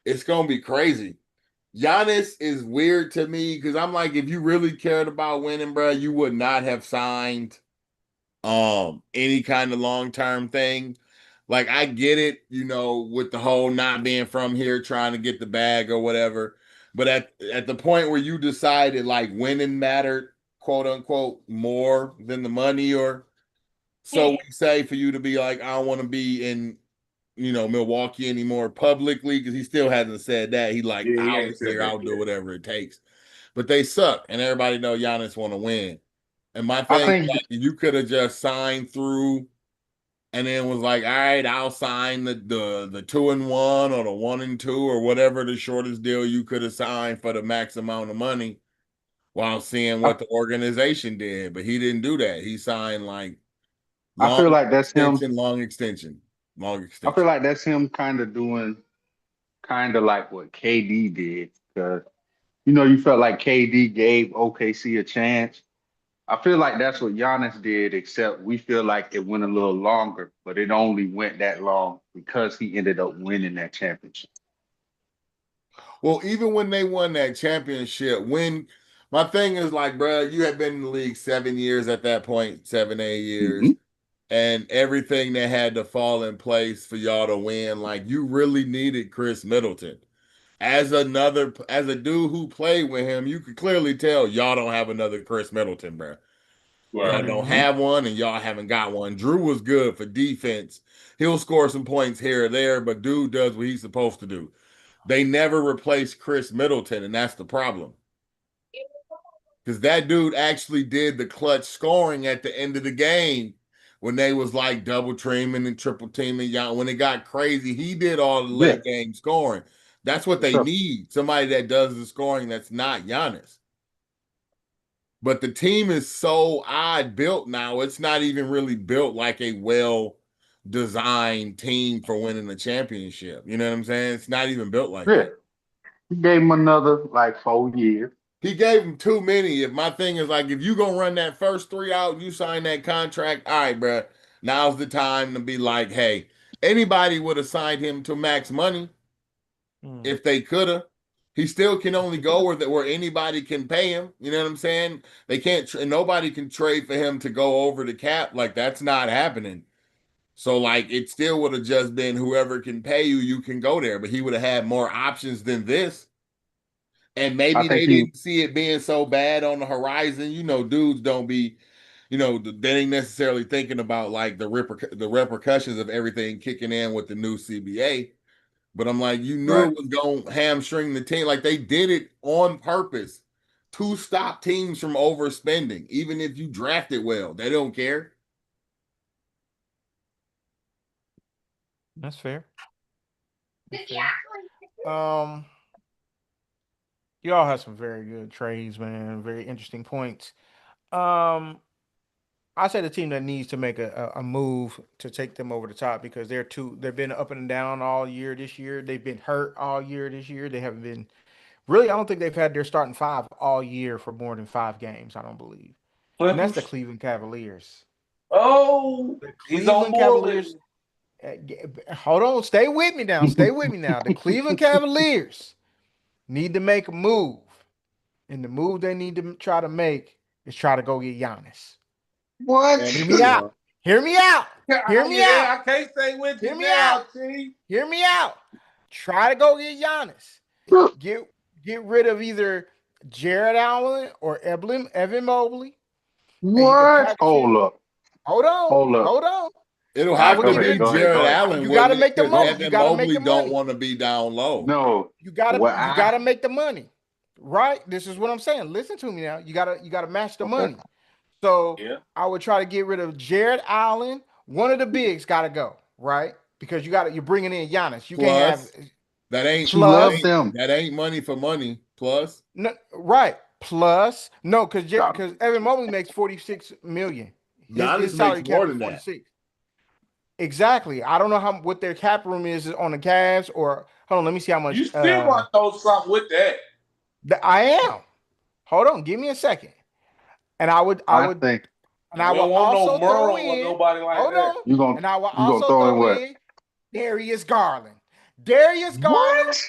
it's gonna be crazy. Giannis is weird to me because I'm like, if you really cared about winning, bro, you would not have signed any kind of long-term thing. Like, I get it, you know, with the whole not being from here, trying to get the bag or whatever. But at the point where you decided like winning mattered, quote unquote, more than the money, or so we say, for you to be like, I don't want to be in, you know, Milwaukee anymore publicly, because he still hasn't said that. He like, Yeah, he I'll ain't be said there, that I'll do yet. whatever it takes. But they suck, and everybody know Giannis want to win. And my I thing, think like, you could have just signed through, and then was like, all right, I'll sign the 2-1 or the 1-2 or whatever the shortest deal you could have signed for the max amount of money, while seeing I, what the organization did. But he didn't do that. He signed like I long feel like that's him. extension, long extension, long I feel extension. like that's him kind of doing kind of like what KD did. Because you felt like KD gave OKC a chance. I feel like that's what Giannis did, except we feel like it went a little longer, but it only went that long because he ended up winning that championship. Well, even when they won that championship, when my thing is like, bro, you had been in the league 7 years at that point, 7, 8 years, Hmm. and everything that had to fall in place for y'all to win. Like, you really needed Chris Middleton. As a dude who played with him, you could clearly tell y'all don't have another Chris Middleton, bro. Right. Y'all don't Mhm. have one, and y'all haven't got one. Drew was good for defense. He'll score some points here or there, but dude does what he's supposed to do. They never replaced Chris Middleton, and that's the problem. Because that dude actually did the clutch scoring at the end of the game when they was like double teaming and triple teaming. Y'all, when it got crazy, he did all the Yeah, late game scoring. That's what for they sure. need. Somebody that does the scoring that's not Giannis. But the team is so odd built now. It's not even really built like a well designed team for winning the championship. You know what I'm saying? It's not even built like Yeah, that. he gave him another like 4 years. He gave him too many. If my thing is like, if you gonna run that first 3 out, you sign that contract. All right, bro. Now's the time to be like, hey, anybody would have signed him to max money Mm. if they could have. He still can only go where anybody can pay him. You know what I'm saying? They can't. Nobody can trade for him to go over the cap. Like, that's not happening. So like, it still would have just been whoever can pay you, you can go there. But he would have had more options than this. And I maybe think they he didn't see it being so bad on the horizon. You know, dudes don't be, you know, they ain't necessarily thinking about like the repercussions of everything kicking in with the new CBA. But I'm like, you knew right. it was going to hamstring the team. Like, they did it on purpose to stop teams from overspending. Even if you draft it well, they don't care. That's fair. That's fair. Um, you all have some very good trades, man. Very interesting points. Um, I say the team that needs to make a move to take them over the top because they've been up and down all year this year. They've been hurt all year this year. They haven't been really, I don't think they've had their starting five all year for more than 5 games, I don't believe. And that's the Clippers. Cleveland Cavaliers. Oh, The he's on Cleveland board with Cavaliers, me. hold on, stay with me now. Stay with me now. The Cleveland Cavaliers need to make a move. And the move they need to try to make is try to go get Giannis. What? Hear And me out. Hear me out. Hear me out. Yeah, I can't stay with Hear you me out. now, T. Hear me out. Try to go get Giannis. Get get rid of either Jared Allen or Evan Mobley, and you can What? package in. Hold on, Hold up. hold on. it'll I All right, have will to go give ahead. you. be Go ahead. Jared Go ahead. Allen, You got to wouldn't it? make the Because money. You Evan got to make Mobley the don't money. want to be down low. No. You gotta What you gotta I make the money. Right? This is what I'm saying. Listen to me now. You gotta match the okay. money. So Yeah. I would try to get rid of Jared Allen. One of the bigs gotta go, right? Because you're bringing in Giannis. You can't have Plus, that ain't But you love plus them. that ain't money for money. Plus, no, right. plus no, because Donovan. Evan Mobley makes 46 million. Giannis His salary makes cap more is than that. 46. Exactly. I don't know what their cap room is on the Cavs, or hold on, let me see how much. You still want to throw something with that? I am. Hold on, give me a second, and I would, I think and I We will don't want no also throw Murrow or in. nobody like Hold that. on, you and I will gonna also throw in throw what? in Darius Garland, Darius Garland, What?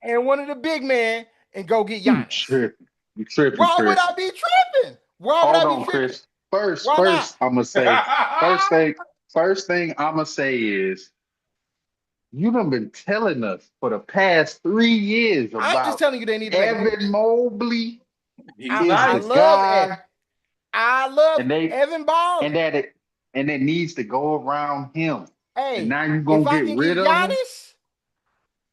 and one of the big men, and go get You Giannis. tripping? You tripping, Why would Chris? I be tripping? Why would Hold I be on, tripping? Chris. First, Why not? first, I'm gonna say first thing I'm gonna say is you done been telling us for the past 3 years I'm just about telling you they need to make Evan moves. Mobley He's is I the nice. love it. guy, I love and they Evan Ball. and that it and it needs to go around him. And Hey, now you if gonna I get can rid get of him, Giannis,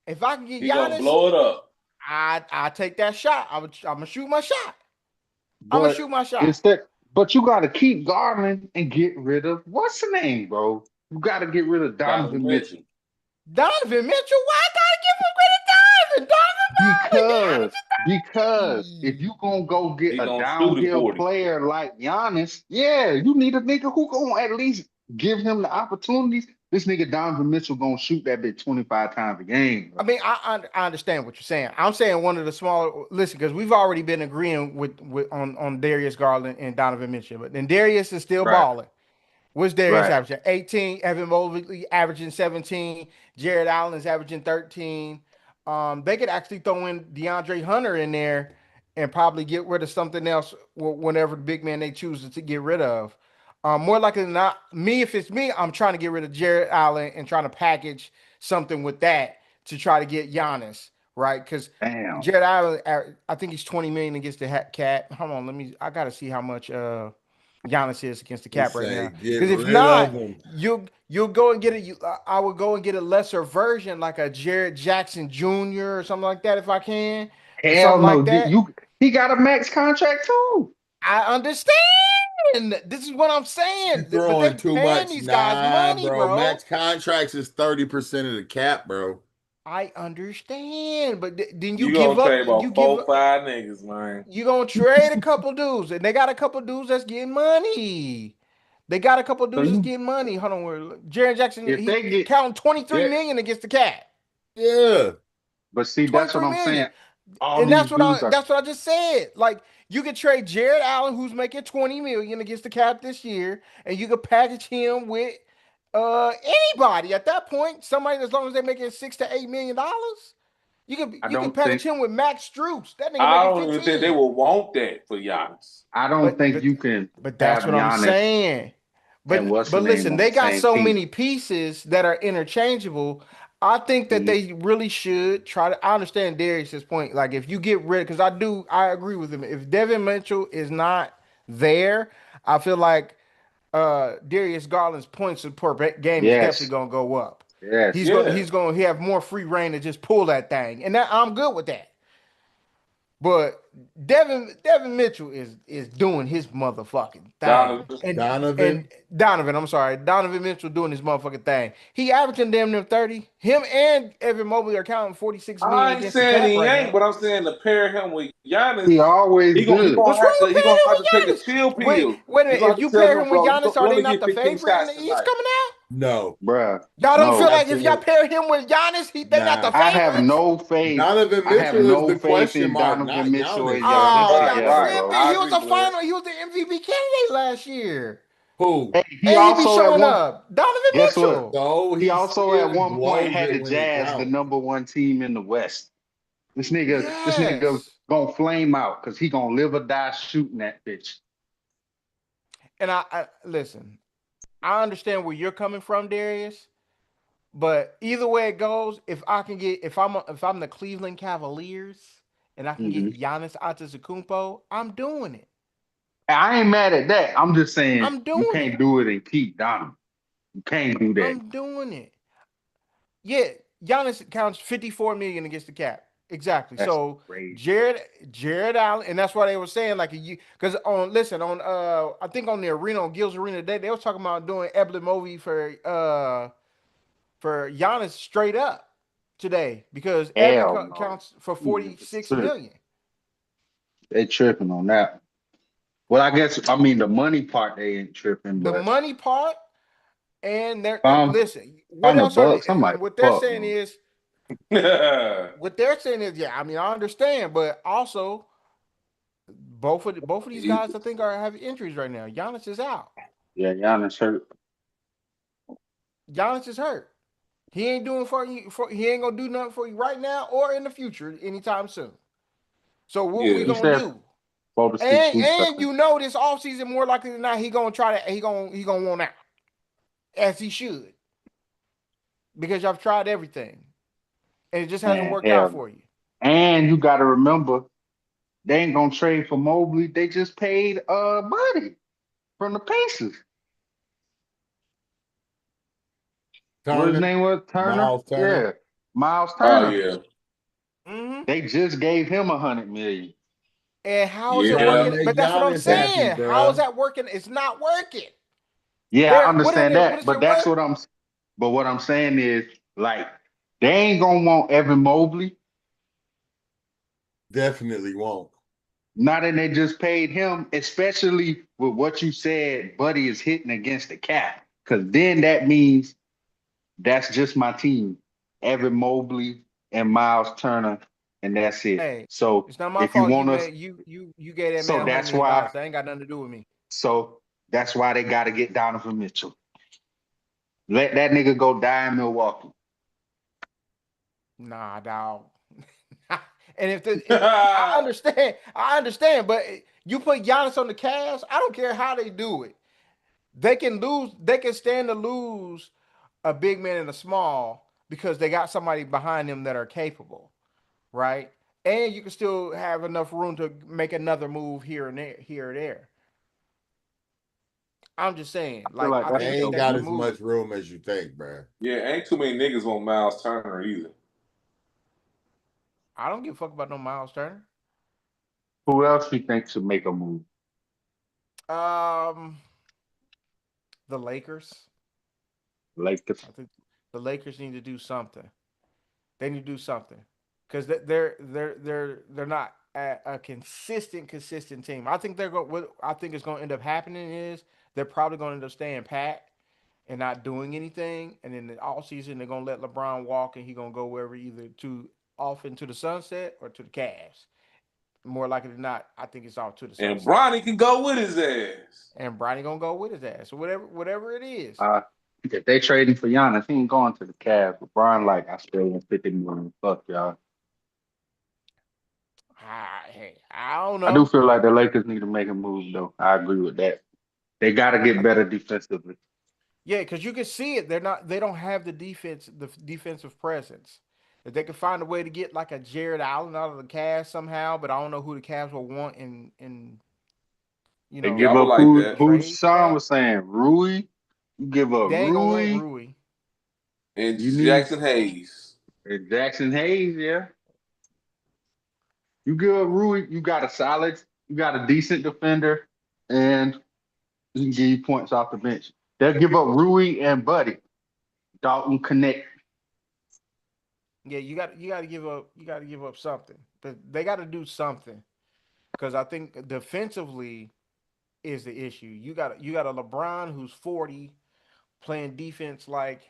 if I can get He gonna Giannis, blow it up. I take that shot. I'm gonna shoot my shot. I'm gonna but shoot my shot. instead, but you gotta keep Garland and get rid of what's the name, bro? You gotta get rid of Donovan Donovan Mitchell. Mitchell. Donovan Mitchell, why I gotta give him credit? Donovan Donovan. Because if Giannis you gonna go get He a gonna shoot it downhill 40. player like Giannis, yeah, you need a nigga who gonna at least give him the opportunities. This nigga Donovan Mitchell gonna shoot that bitch 25 times a game, I bro. mean, I understand what you're saying. I'm saying one of the smaller. Listen, because we've already been agreeing with on Darius Garland and Donovan Mitchell, but then Darius is still Right, balling. What's Darius right. averaging? 18. Evan Mobley averaging 17. Jared Allen is averaging 13. They could actually throw in DeAndre Hunter in there and probably get rid of something else whenever the big man they choose to get rid of. More likely than not, me, if it's me, I'm trying to get rid of Jared Allen and trying to package something with that to try to get Giannis, right? Because Damn. Jared Allen, I think he's 20 million against the cat. Hold on, I gotta see how much Giannis is against the He cap right say now. get Because if rid of not, him. you'll go and get it. I would go and get a lesser version, like a Jared Jackson Jr. or something like that, if I can, or Hell something no. like that. He got a max contract too. I understand. This is what I'm You saying. But throwing they too paying much? these guys Nah, money, bro. bro. Max contracts is 30% of the cap, bro. I understand, but then you You give gonna up. trade about 4-5 niggas, man. You gonna trade a couple dudes, and they got a couple dudes that's getting money. They got a couple So dudes that's you getting money. Hold on, Jared Jackson, if he they get counting 23 that, million against the cap. Yeah. but see, that's what 23 I'm saying. million. All And these dudes are that's what I just said. Like you could trade Jared Allen, who's making 20 million against the cap this year, and you could package him with anybody at that point. Somebody as long as they're making $6 to $8 million. I You can don't package think him with Max Strus. That nigga I making don't even think they 15. will want that for Giannis. I don't But think but you can but have that's what I'm Giannis saying. and what's the But name listen, on they the got same so team. many pieces that are interchangeable. I think that Mhm. they really should try to. I understand Darius's point. Like if you get rid, because I agree with him. If Devin Mitchell is not there, I feel like Darius Garland's points per game is definitely Yes, gonna go up. yes. Yeah. He's gonna he have more free reign to just pull that thing, and that I'm good with that. But Devin Mitchell is doing his motherfucking thing. Donovan. And Donovan. Donovan, I'm sorry, Donovan Mitchell doing his motherfucking thing. He averaging damn near 30. Him and Evan Mobley are counting 46 million I ain't against the saying cap he right ain't, now. but I'm saying to pair him with Giannis, He always he gonna he good. gonna What's wrong have with to he paying gonna him have with to take a Giannis? chill pill. Wait a He minute. gonna If have to you tell pair him, him with bro, Giannis, you are they only not get the 15 favorite in shots the East tonight. coming out? No. Bruh. Y'all don't feel No. like if y'all Absolutely. pair him with Giannis, they not the Nah. I have favorites? no faith. Donovan I have Mitchell is no the faith question in mark, Donovan not Mitchell or Giannis, bro. Giannis Oh, Right, y'all together, just right. bro. simping. I agree, Glenn. He was the MVP candidate last year. Who? Hey, he And he be also at showing one up. Donovan guess what? Mitchell. So He he also at still one point blows had it the when it Jazz the counts. #1 team in the West. This nigga Yes. gonna flame out because he gonna live or die shooting that bitch. And I listen, I understand where you're coming from, Darius. But either way it goes, if I'm the Cleveland Cavaliers and I can get Mhm. Giannis Antetokounmpo, I'm doing it. I ain't mad at that. I'm just saying I'm you doing can't it. do it and keep Donovan. You can't do that. I'm doing it. Yeah, Giannis counts 54 million against the cap. Exactly. That's So crazy. Jared Allen, and that's why they were saying like you because on I think on the arena on Gil's Arena today, they was talking about doing Eblen Movie for Giannis straight up today because Evan Hell no. counts for Niggas 46 tripping. million. they tripping on that. Well, I mean the money part they ain't tripping, The but money part, and if I'm listen. if What I'm the else are they? Bucks, I might What they're fuck saying them. is, Yeah, yeah. I mean, I understand, but also both of these guys, I think, are having injuries right now. Giannis is out. Yeah, Giannis hurt. Giannis is hurt. He ain't doing for you. He ain't gonna do nothing for you right now or in the future anytime soon. So what we yeah. He gonna said do? 4 to 6 And weeks. I think. you know this offseason more likely than not he gonna try to he gonna want out as he should because y'all tried everything and it just hasn't Man, worked out hell. for you. And you got to remember, they ain't gonna trade for Mobley. They just paid Buddy from the Pacers. What his Turner, name was? Turner. Miles Turner. Yeah, Miles Oh Turner. yeah, Mm-hmm. They just gave him 100 million. And how is it Trying to yeah. working? make But that's what I'm Giannis happy, saying. How is bro. that working? It's not working. Yeah, I There, what are understand they? What that, is but their that's what? what I'm. But what I'm saying is, like, they ain't gonna want Evan Mobley. Definitely won't. Not that they just paid him, especially with what you said. Buddy is hitting against the cap, because then that means that's just my team, Evan Mobley and Miles Turner, and that's it. Hey, So it's not my if you fault. want us, You gave that man so $100 that's million. why. That ain't got nothing to do with me. So that's why they got to get Donovan Mitchell. Let that nigga go die in Milwaukee. Nah, dog. And I understand, but you put Giannis on the Cavs, I don't care how they do it. They can lose, they can stand to lose a big man and a small because they got somebody behind them that are capable, right? And you can still have enough room to make another move here or there. I'm just saying, I feel like like I that's They think a that ain't dope that's got the move. as move. much room as you think, bro. Yeah, ain't too many niggas on Miles Turner either. I don't give a fuck about no Miles Turner. Who else you think should make a move? Um, the Lakers. Lakers. I think the Lakers need to do something. They need to do something because they're not a consistent team. I think they're going. What I think is going to end up happening is they're probably going to end up staying pat and not doing anything. And in the off season, they're going to let LeBron walk and he's going to go wherever either to off into the sunset or to the Cavs. More likely than not, I think it's off to the And sunset. Bronny can go with his ass. And Bronny gonna go with his ass. So whatever it is. Uh, if they trading for Giannis, he ain't going to the Cavs. LeBron, like, I still want 50 million. Fuck y'all. I don't I do know. feel like the Lakers need to make a move, though. I agree with that. They got to get I better think defensively. yeah, because you can see it. They don't have the defensive presence. If they could find a way to get like a Jared Allen out of the Cavs somehow, but I don't know who the Cavs will want in They Yeah, give I would up like who that. who trade for Sean that. was saying, Rui. You give up They ain't gonna want Rui. Rui. And You need Jackson Hayes. Jackson Hayes, yeah. You give up Rui, you got a solid, you got a decent defender, and he can give you points off the bench. They'll give up Rui and Buddy. Dalton Connect. Yeah, you got to give up something. But they got to do something because I think defensively is the issue. You got a LeBron who's 40 playing defense like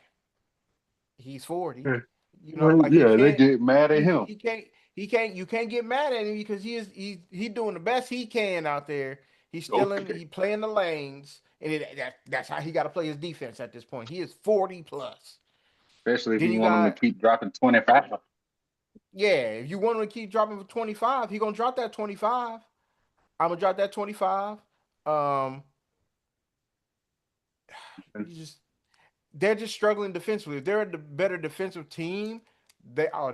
he's 40. Yeah, You know, like yeah, they get mad at him. you can't get mad at him because he doing the best he can out there. He's still Okay. he playing the lanes and that's how he got to play his defense at this point. He is 40 plus. Especially if Then you you want them to got keep dropping 25. yeah, if you want him to keep dropping for 25, he going to drop that 25. I'm going to drop that 25. Um you just they're just struggling defensively. If they're a better defensive team, they'll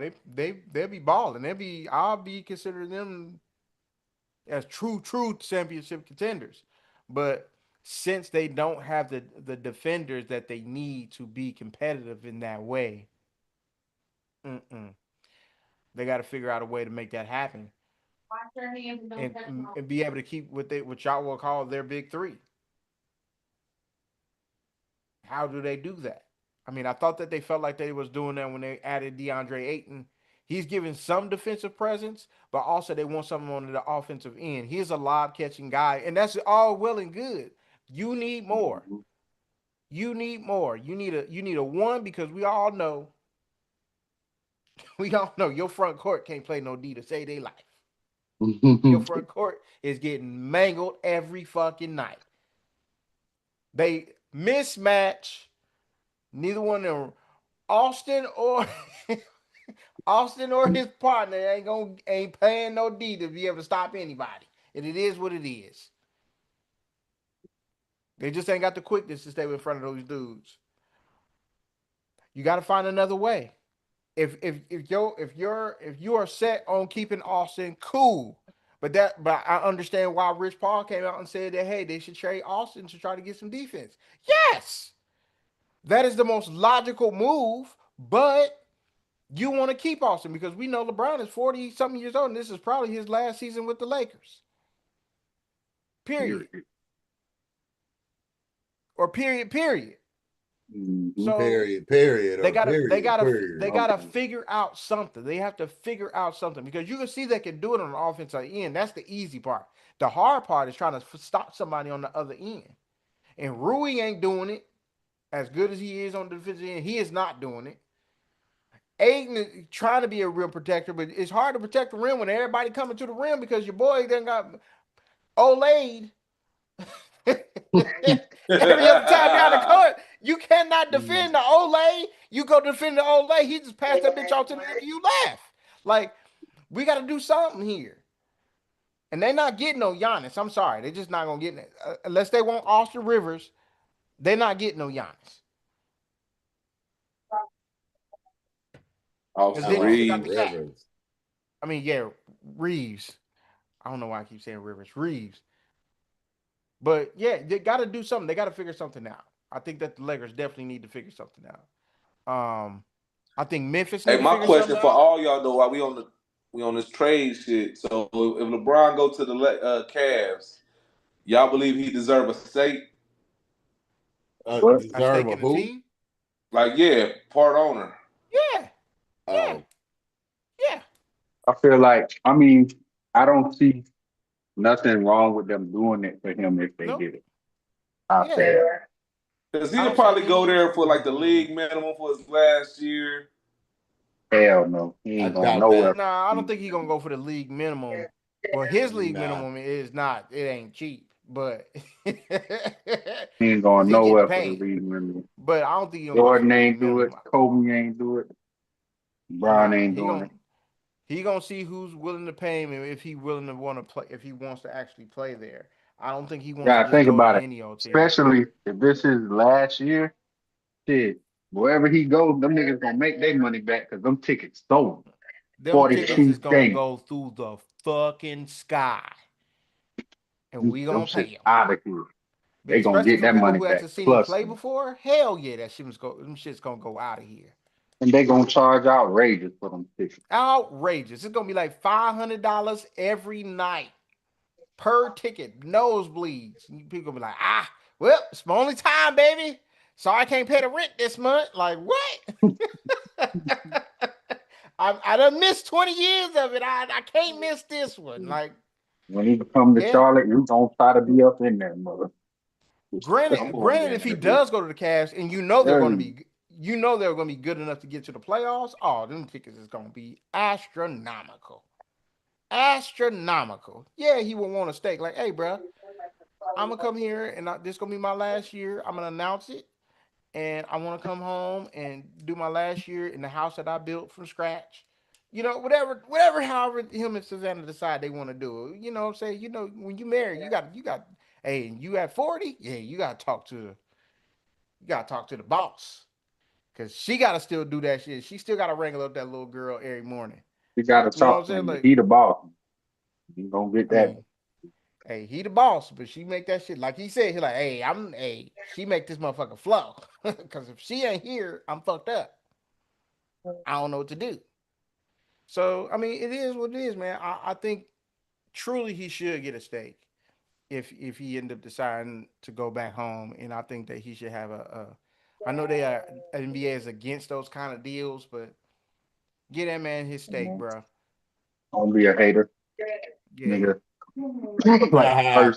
be balling. I'll be considering them as true championship contenders. But since they don't have the defenders that they need to be competitive in that way, mm-mm, they got to figure out a way to make that happen and be able to keep what y'all will call their big three. How do they do that? I mean, I thought that they felt like they was doing that when they added DeAndre Ayton. He's giving some defensive presence, but also they want something on the offensive end. He's a lob catching guy, and that's all well and good. You need more. Mhm. You need more. You need a one because we all know your front court can't play no D to save their life. Your front court is getting mangled every fucking night. They mismatch. Neither one of them, Austin or Austin or his partner ain't paying no D to be able to stop anybody. And it is what it is. They just ain't got the quickness to stay in front of those dudes. You got to find another way. If you are set on keeping Austin, cool. But I understand why Rich Paul came out and said that hey, they should trade Austin to try to get some defense. Yes, that is the most logical move. But you want to keep Austin because we know LeBron is 40 something years old, and this is probably his last season with the Lakers. Period. Or period. So Period. they gotta Okay. figure out something. They have to figure out something because you can see they can do it on the offensive end. That's the easy part. The hard part is trying to stop somebody on the other end. And Rui ain't doing it as good as he is on the defensive end. He is not doing it. Aiden is trying to be a rim protector, but it's hard to protect the rim when everybody coming to the rim because your boy then got Olayed. Every other time down the court, you cannot defend the Olay. You go defend the Olay, he just passed that bitch off to the nigga. You laugh. Like, we got to do something here. And they're not getting no Giannis. I'm sorry. They're just not going to get it. Unless they want Austin Rivers, they're not getting no Giannis. Austin Reeves. Rivers. I mean, yeah, Reeves. I don't know why I keep saying Rivers. Reeves. But yeah, they got to do something. They got to figure something out. I think that the Lakers definitely need to figure something out. I think Memphis. Hey, my question for all y'all though, while we on this trade shit. So if LeBron go to the Cavs, y'all believe he deserve a stake? What? A stake in the who? team. Like, yeah, part owner. Yeah, yeah, yeah. I feel like, I don't see nothing wrong with them doing it for him if they Nope. did it. I Yeah. say Because I he'll don't probably see go any- there for like the league minimum for his last year. hell no. He I ain't going doubt nowhere. that. Nah, I don't think he's gonna go for the league minimum. Well, his league Nah. minimum is not. It ain't cheap, but He because ain't going he getting nowhere for the paid. league minimum. But I don't think he's gonna go for Jordan the league ain't do it. minimum. Kobe ain't do it. Bron Nah, ain't doing it. he gonna see who's willing to pay him and if he willing to want to play. If he wants to actually play there, I don't think he wants to Gotta just think go to about it. any old team. Especially if this is last year, shit. Wherever he goes, them niggas gonna make their money back because them tickets sold. Them tickets is 42 gonna days. go through the fucking sky, and we Them gonna pay shit him. out of here. They gonna Especially get for that people money who back. actually seen him Plus, play before. Hell yeah, them shit's gonna go out of here. and they gonna charge outrageous for them tickets. Outrageous. It's gonna be like $500 every night per ticket, nosebleeds. People gonna be like, well, it's my only time, baby. So I can't pay the rent this month. Like what? I done missed 20 years of it. I can't miss this one. Like, When he come to yeah. Charlotte, we gonna try to be up in there, mother. Granted, if he does go to the Cavs, and you know they're Early. going to be good enough to get to the playoffs. Oh, them tickets is going to be astronomical, astronomical. Yeah, he will want a stake. Like, hey, bro, I'm gonna come here, and this gonna be my last year. I'm gonna announce it, and I want to come home and do my last year in the house that I built from scratch. You know, whatever, however him and Savannah decide they want to do it. You know what I'm saying? You know, when you marry, you got, hey, you at 40, yeah, you gotta talk to the boss. Cause she gotta still do that shit. She still gotta wrangle up that little girl every morning. We gotta You know what I'm talk to saying? him. Like, He the boss. He gonna get I that. mean, hey, he the boss, but she make that shit like he said. He like, she make this motherfucker flow. Cause if she ain't here, I'm fucked up. I don't know what to do. So I mean, it is what it is, man. I think truly he should get a stake if he end up deciding to go back home, and I think that he should have a. I know they are NBA is against those kind of deals, but Get that man his steak, bro. Don't be a hater, Yeah. nigga. Like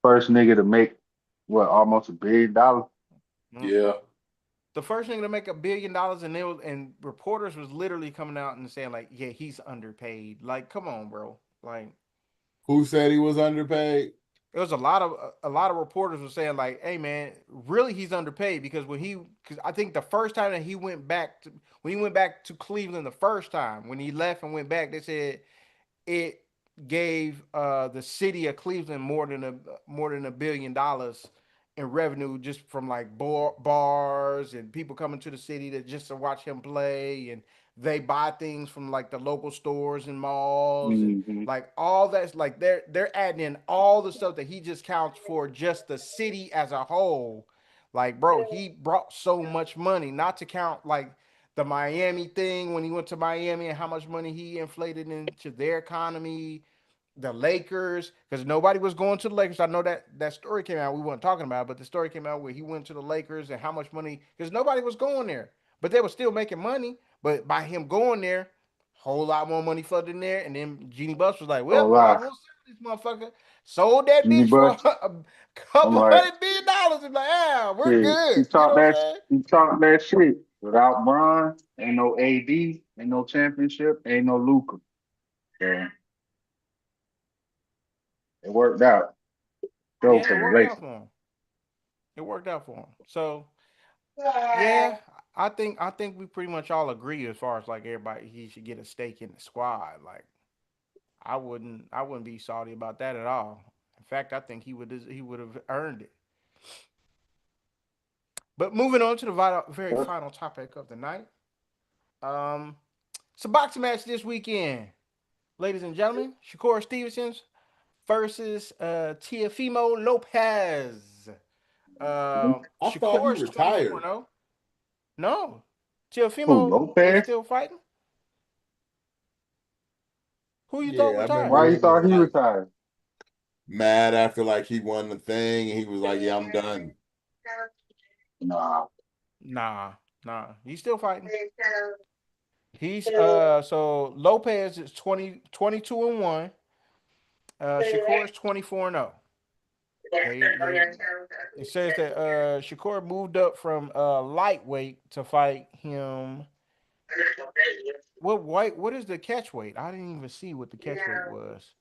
first nigga to make what almost $1 billion. Mm. Yeah. The first nigga to make $1 billion, and reporters was literally coming out and saying like, yeah, he's underpaid. Like, come on, bro. Like, Who said he was underpaid? there was a lot of reporters were saying like, hey man, really he's underpaid because because I think the first time that when he went back to Cleveland the first time when he left and went back, they said it gave the city of Cleveland more than $1 billion in revenue just from like bars and people coming to the city just to watch him play, and they buy things from like the local stores and malls and Mm-hmm. like all that's like they're adding in all the stuff that he just counts for just the city as a whole. Like, bro, he brought so much money, not to count like the Miami thing when he went to Miami and how much money he inflated into their economy, the Lakers, because nobody was going to the Lakers. I know that story came out. We weren't talking about it, but the story came out where he went to the Lakers and how much money, because nobody was going there, but they were still making money. But by him going there, whole lot more money flooded in there. And then Jeannie Buss was like, Oh, well, might as lie. well sell this motherfucker. Sold that Jeannie bitch for Buss. a I'm couple like, $100 billion. And like, yeah, we're shit. good. You know what I'm saying? He talked that shit. Without Bron, ain't no AD, ain't no championship, ain't no Luca. So it worked out. Go Yeah, for it the worked out Lakers. for him. It worked out for him. So yeah, I think we pretty much all agree as far as like everybody he should get a stake in the squad. Like I wouldn't be salty about that at all. In fact, I think he would have earned it. But moving on to the very final topic of the night. Um, it's a boxing match this weekend, ladies and gentlemen. Shakur Stevenson versus Teofimo Lopez. I thought he Shakur's 24 retired. 0. No, Who, Teofimo is Lopez? still fighting. Who you thought Yeah, I retired? remember Why you he was thought he like retired? mad after like he won the thing and he was like, yeah, I'm done. Nah. Nah, nah. He's still fighting. He's so Lopez is 22-1. Shakur is 24-0. They it says that Shakur moved up from lightweight to fight him. What is the catch weight? I didn't even see what the catch weight was.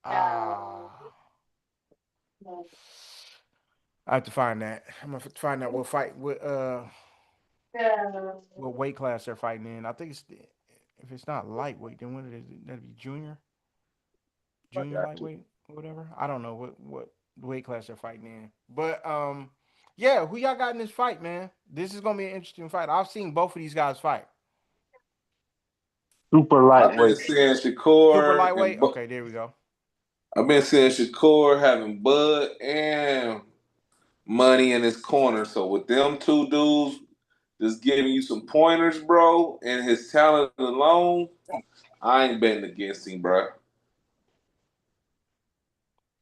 Ah, I have to find that. I'm gonna find out what weight class they're fighting in. I think if it's not lightweight, then what is it? That'd be I junior got you. lightweight, or whatever. I don't know what weight class they're fighting in. But yeah, who y'all got in this fight, man? This is gonna be an interesting fight. I've seen both of these guys fight. Super I've been lightweight. seeing Super Shakur lightweight. Okay, there we go. I've been seeing Shakur having Bud and Money in his corner. So with them two dudes just giving you some pointers, bro, and his talent alone, I ain't betting against him, bro.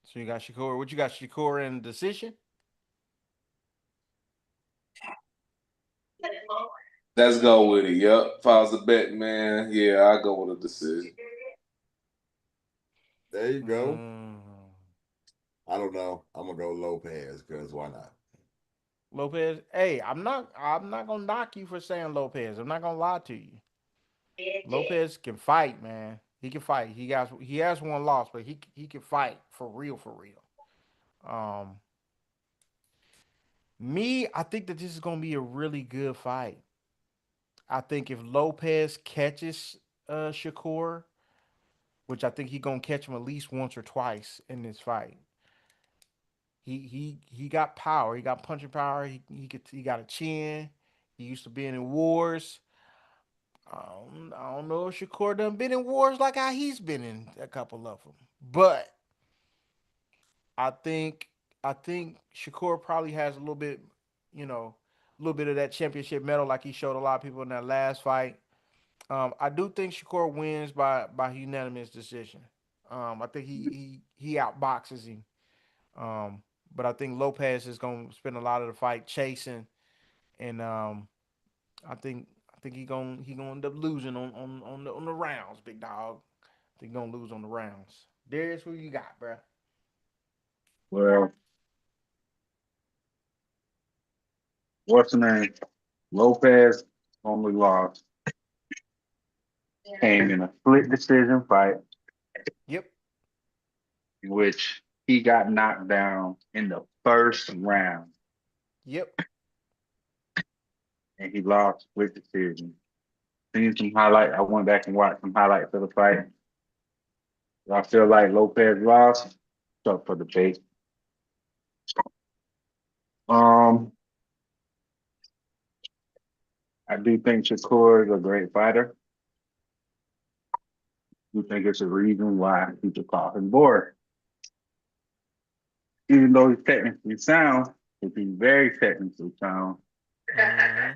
So you got Shakur. What you got, Shakur in decision? Let's go with it. Yep. If I was a bet, man, yeah, I go with a decision. There you go. Mm. I don't know. I'm gonna go Lopez because why not? Lopez. Hey, I'm not gonna knock you for saying Lopez. I'm not gonna lie to you. Lopez can fight, man. He can fight. He has one loss, but he can fight for real, for real. Um, I think that this is gonna be a really good fight. I think if Lopez catches Shakur, which I think he gonna catch him at least once or twice in this fight. He got power. He got punching power. He got a chin. He used to being in wars. I don't know if Shakur done been in wars like how he's been in a couple of them, but I think I think Shakur probably has you know, a little bit of that championship medal like he showed a lot of people in that last fight. I do think Shakur wins by unanimous decision. I think he outboxes him. Um, but I think Lopez is going to spend a lot of the fight chasing, and I think think he gonna end up losing on the rounds, big dog. I think he gonna lose on the rounds. Darius, who you got, bro? Well, what's the name? Lopez only lost. Came in a split decision fight, Yep. in which he got knocked down in the first round, Yep. and he lost split decision. Seen some highlight. I went back and watched some highlights of the fight. I feel like Lopez lost. It's up for debate. Um, I do think Shakur is a great fighter. I do think it's a reason why people call him bored. Even though he's technically sound, if he's very technically sound, Mm-hmm.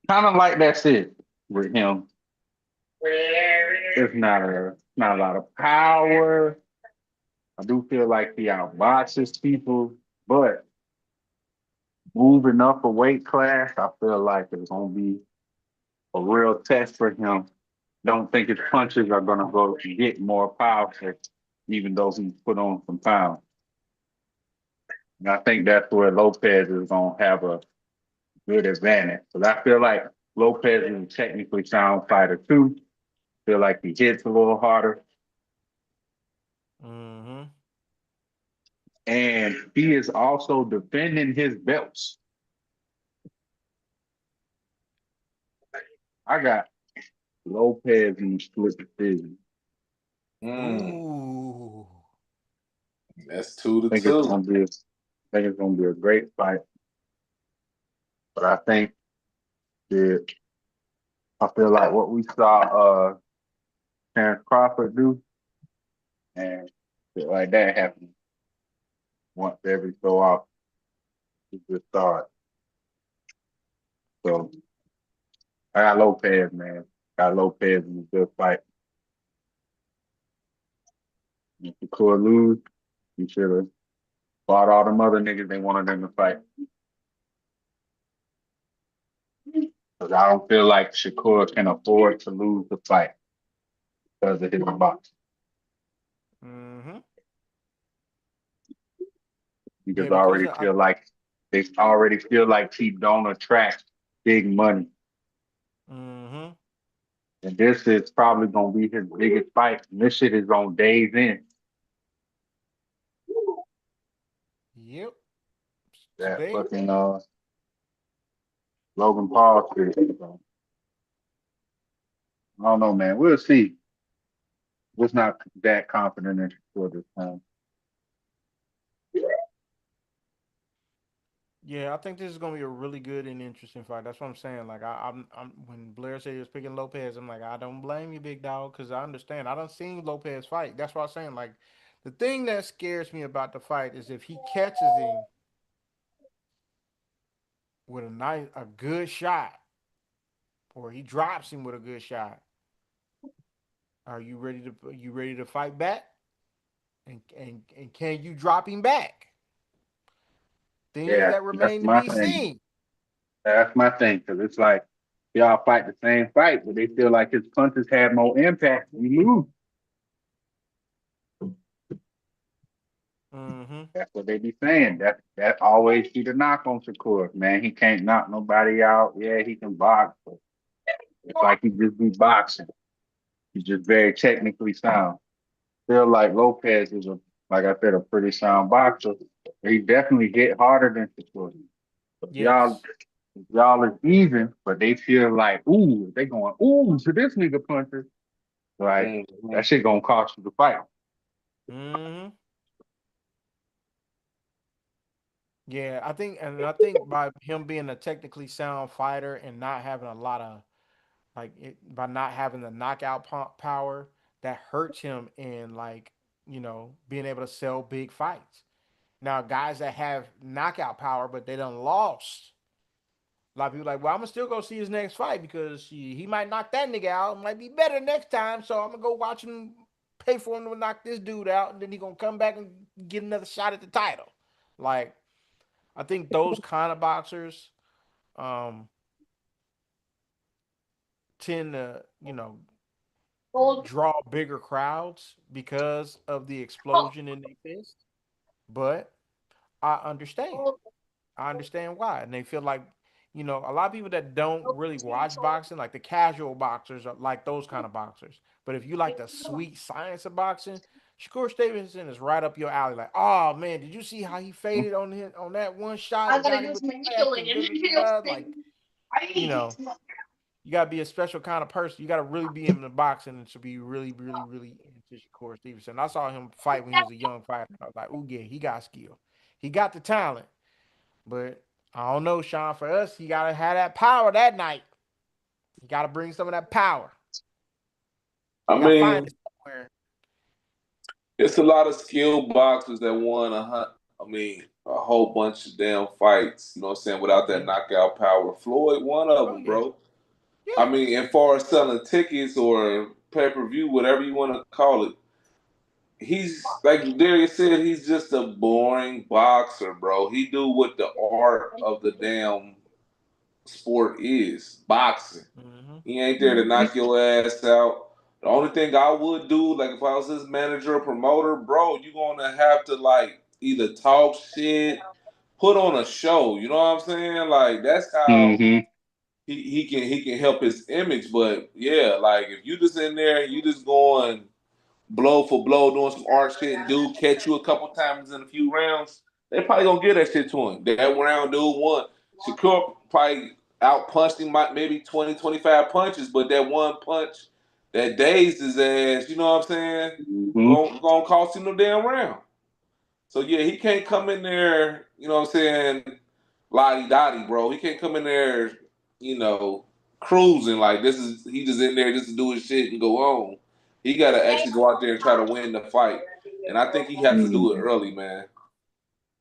kind of like that's it with him. It's not a lot of power. I do feel like he outboxes people, but moving up a weight class, I feel like it's gonna be a real test for him. Don't think his punches are gonna go get more powerful, even though he's put on some pounds. And I think that's where Lopez is gonna have a good advantage. Because I feel like Lopez is a technically sound fighter too. Feel like he hits a little harder. Mm-hmm. And he is also defending his belts. I got Lopez in the split decision. Ooh. That's 2 to I think it's 2. gonna be a great fight. But I think that I feel like what we saw Terrence Crawford do and shit like that happen once every so often. It's just start. So I got Lopez, man. Got Lopez in a good fight. If the could lose, you should have fought all them other niggas they wanted them to fight. Because I don't feel like Shakur can afford to lose the fight because of his box. Mm-hmm. Because Yeah, because they already feel like he don't attract big money. mm-hmm. And this is probably gonna be his biggest fight. And this shit is on days in. Yep. That Today. fucking Logan Paul shit. So, I don't know, man. We'll see. Was not that confident in for this time. Yeah, I think this is gonna be a really good and interesting fight. That's what I'm saying. Like I'm when Blair said he was picking Lopez, I'm like, I don't blame you, big dog, because I understand. I don't seen Lopez fight. That's what I'm saying. Like the thing that scares me about the fight is if he catches him with a good shot, or he drops him with a good shot. Are you ready to fight back? And can you drop him back? Things Yeah, that that's remain to my be thing. seen. That's my thing. Because it's like y'all fight the same fight, but they feel like his punches had more impact. You lose. Mm-hmm. That's what they be saying. That always be the knock on Shakur. Man, he can't knock nobody out. Yeah, he can box, but it's like he just be boxing. He's just very technically sound. Feel like Lopez is like I said, a pretty sound boxer. He definitely hit harder than Shakur. So Yes. if y'all is even, but they feel like, ooh, they going, ooh, to this nigga puncher. Like that Mhm. shit gonna cost you the fight. Mm-hmm. Yeah, I think by him being a technically sound fighter and not having a lot of by not having the knockout power, that hurts him in being able to sell big fights. Now, guys that have knockout power but they done lost, a lot of people like, well, I'm gonna still go see his next fight because he might knock that nigga out. It might be better next time, so I'm gonna go watch him, pay for him to knock this dude out, and then he gonna come back and get another shot at the title. Like I think those kind of boxers, um, tend to, draw bigger crowds because of the explosion in their fist. But I understand. I understand why. And they feel like, a lot of people that don't really watch boxing, like the casual boxers, are like those kind of boxers. But if you like the sweet science of boxing, Shakur Stevenson is right up your alley. Like, oh man, did you see how he faded on that one shot and got him with the left and like, you know, you gotta be a special kind of person. You gotta really be into boxing and to be really, really, really into Shakur Stevenson. I saw him fight when he was a young fighter. I was like, oh yeah, he got skill. He got the talent. But I don't know, Sean. For us, he gotta have that power that night. He gotta bring some of that power. I You gotta find mean, it somewhere. it's a lot of skilled boxers that won a whole bunch of damn fights. You know what I'm saying? Without that knockout power, Floyd, one of them, bro. Yeah. I mean, as far as selling tickets or pay-per-view, whatever you want to call it, he's like Darius said, he's just a boring boxer, bro. He do what the art of the damn sport is, boxing. Mm-hmm. He ain't there to knock your ass out. The only thing I would do, like if I was his manager or promoter, bro, you gonna have to like either talk shit, put on a show. You know what I'm saying? Like that's how Mm-hmm. he can help his image. But yeah, like if you just in there and you just going blow for blow, doing some art shit, and dude catch you a couple times in a few rounds, they probably gonna give that shit to him. That round dude won. Shakur probably out punched him maybe 20, 25 punches, but that one punch that dazed his ass, you know what I'm saying? Mm-hmm. Gonna cost him the damn round. So yeah, he can't come in there, you know what I'm saying, lottie dottie, bro. He can't come in there, cruising like this is he just in there just to do his shit and go home. He gotta actually go out there and try to win the fight. And I think he has to do it early, man.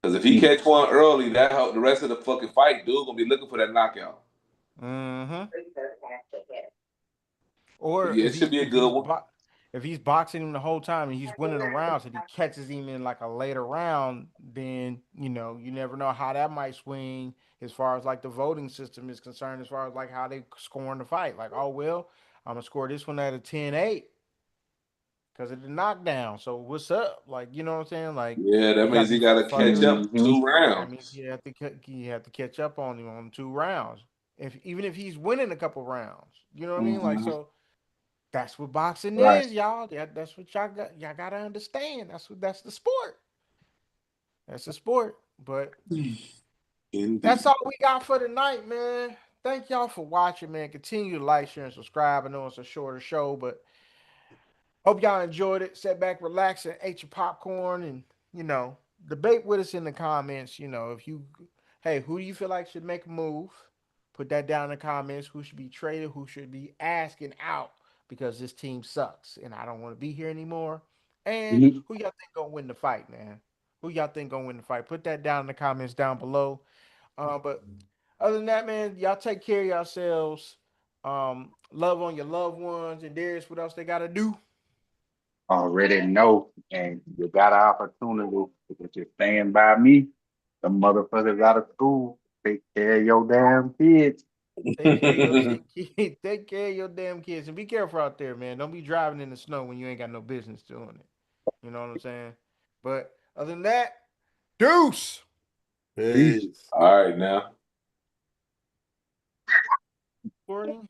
Because if he catch one early, that help the rest of the fucking fight, dude gonna be looking for that knockout. Mm-hmm. But Or yeah, it should be a good one. if he's boxing him the whole time and he's winning the rounds and he catches him in like a later round, then you never know how that might swing as far as like the voting system is concerned, as far as like how they scoring the fight. Like, oh well, I'm gonna score this one at a 10-8 because of the knockdown. So what's up? Like, you know what I'm saying? Like, Yeah, that you gotta means he be gotta catch further. up Mm-hmm. 2 rounds. You have to catch up on him on 2 rounds. Even if he's winning a couple rounds, you know what I mean? Like, Mm-hmm. so that's what boxing Right. is, y'all. That's what y'all gotta understand. That's the sport. That's the sport. But that's Indeed. all we got for tonight, man. Thank y'all for watching, man. Continue to like, share, and subscribe. I know it's a shorter show, but hope y'all enjoyed it. Sit back, relax, and ate your popcorn, and debate with us in the comments. If you, hey, who do you feel like should make a move? Put that down in the comments. Who should be traded? Who should be asking out because this team sucks and I don't want to be here anymore? And Mm-hmm. who y'all think gonna win the fight, man? Who y'all think gonna win the fight? Put that down in the comments down below. But other than that, man, y'all take care of yourselves. Love on your loved ones, and Darius, what else they gotta do? Already know, and you got an opportunity if you stand by me. The motherfuckers out of school. Take care of your damn kids. Take care of your damn kids. Take care of your damn kids, and be careful out there, man. Don't be driving in the snow when you ain't got no business doing it. You know what I'm saying? But other than that, deuce. Peace. Peace. All right now. Recording.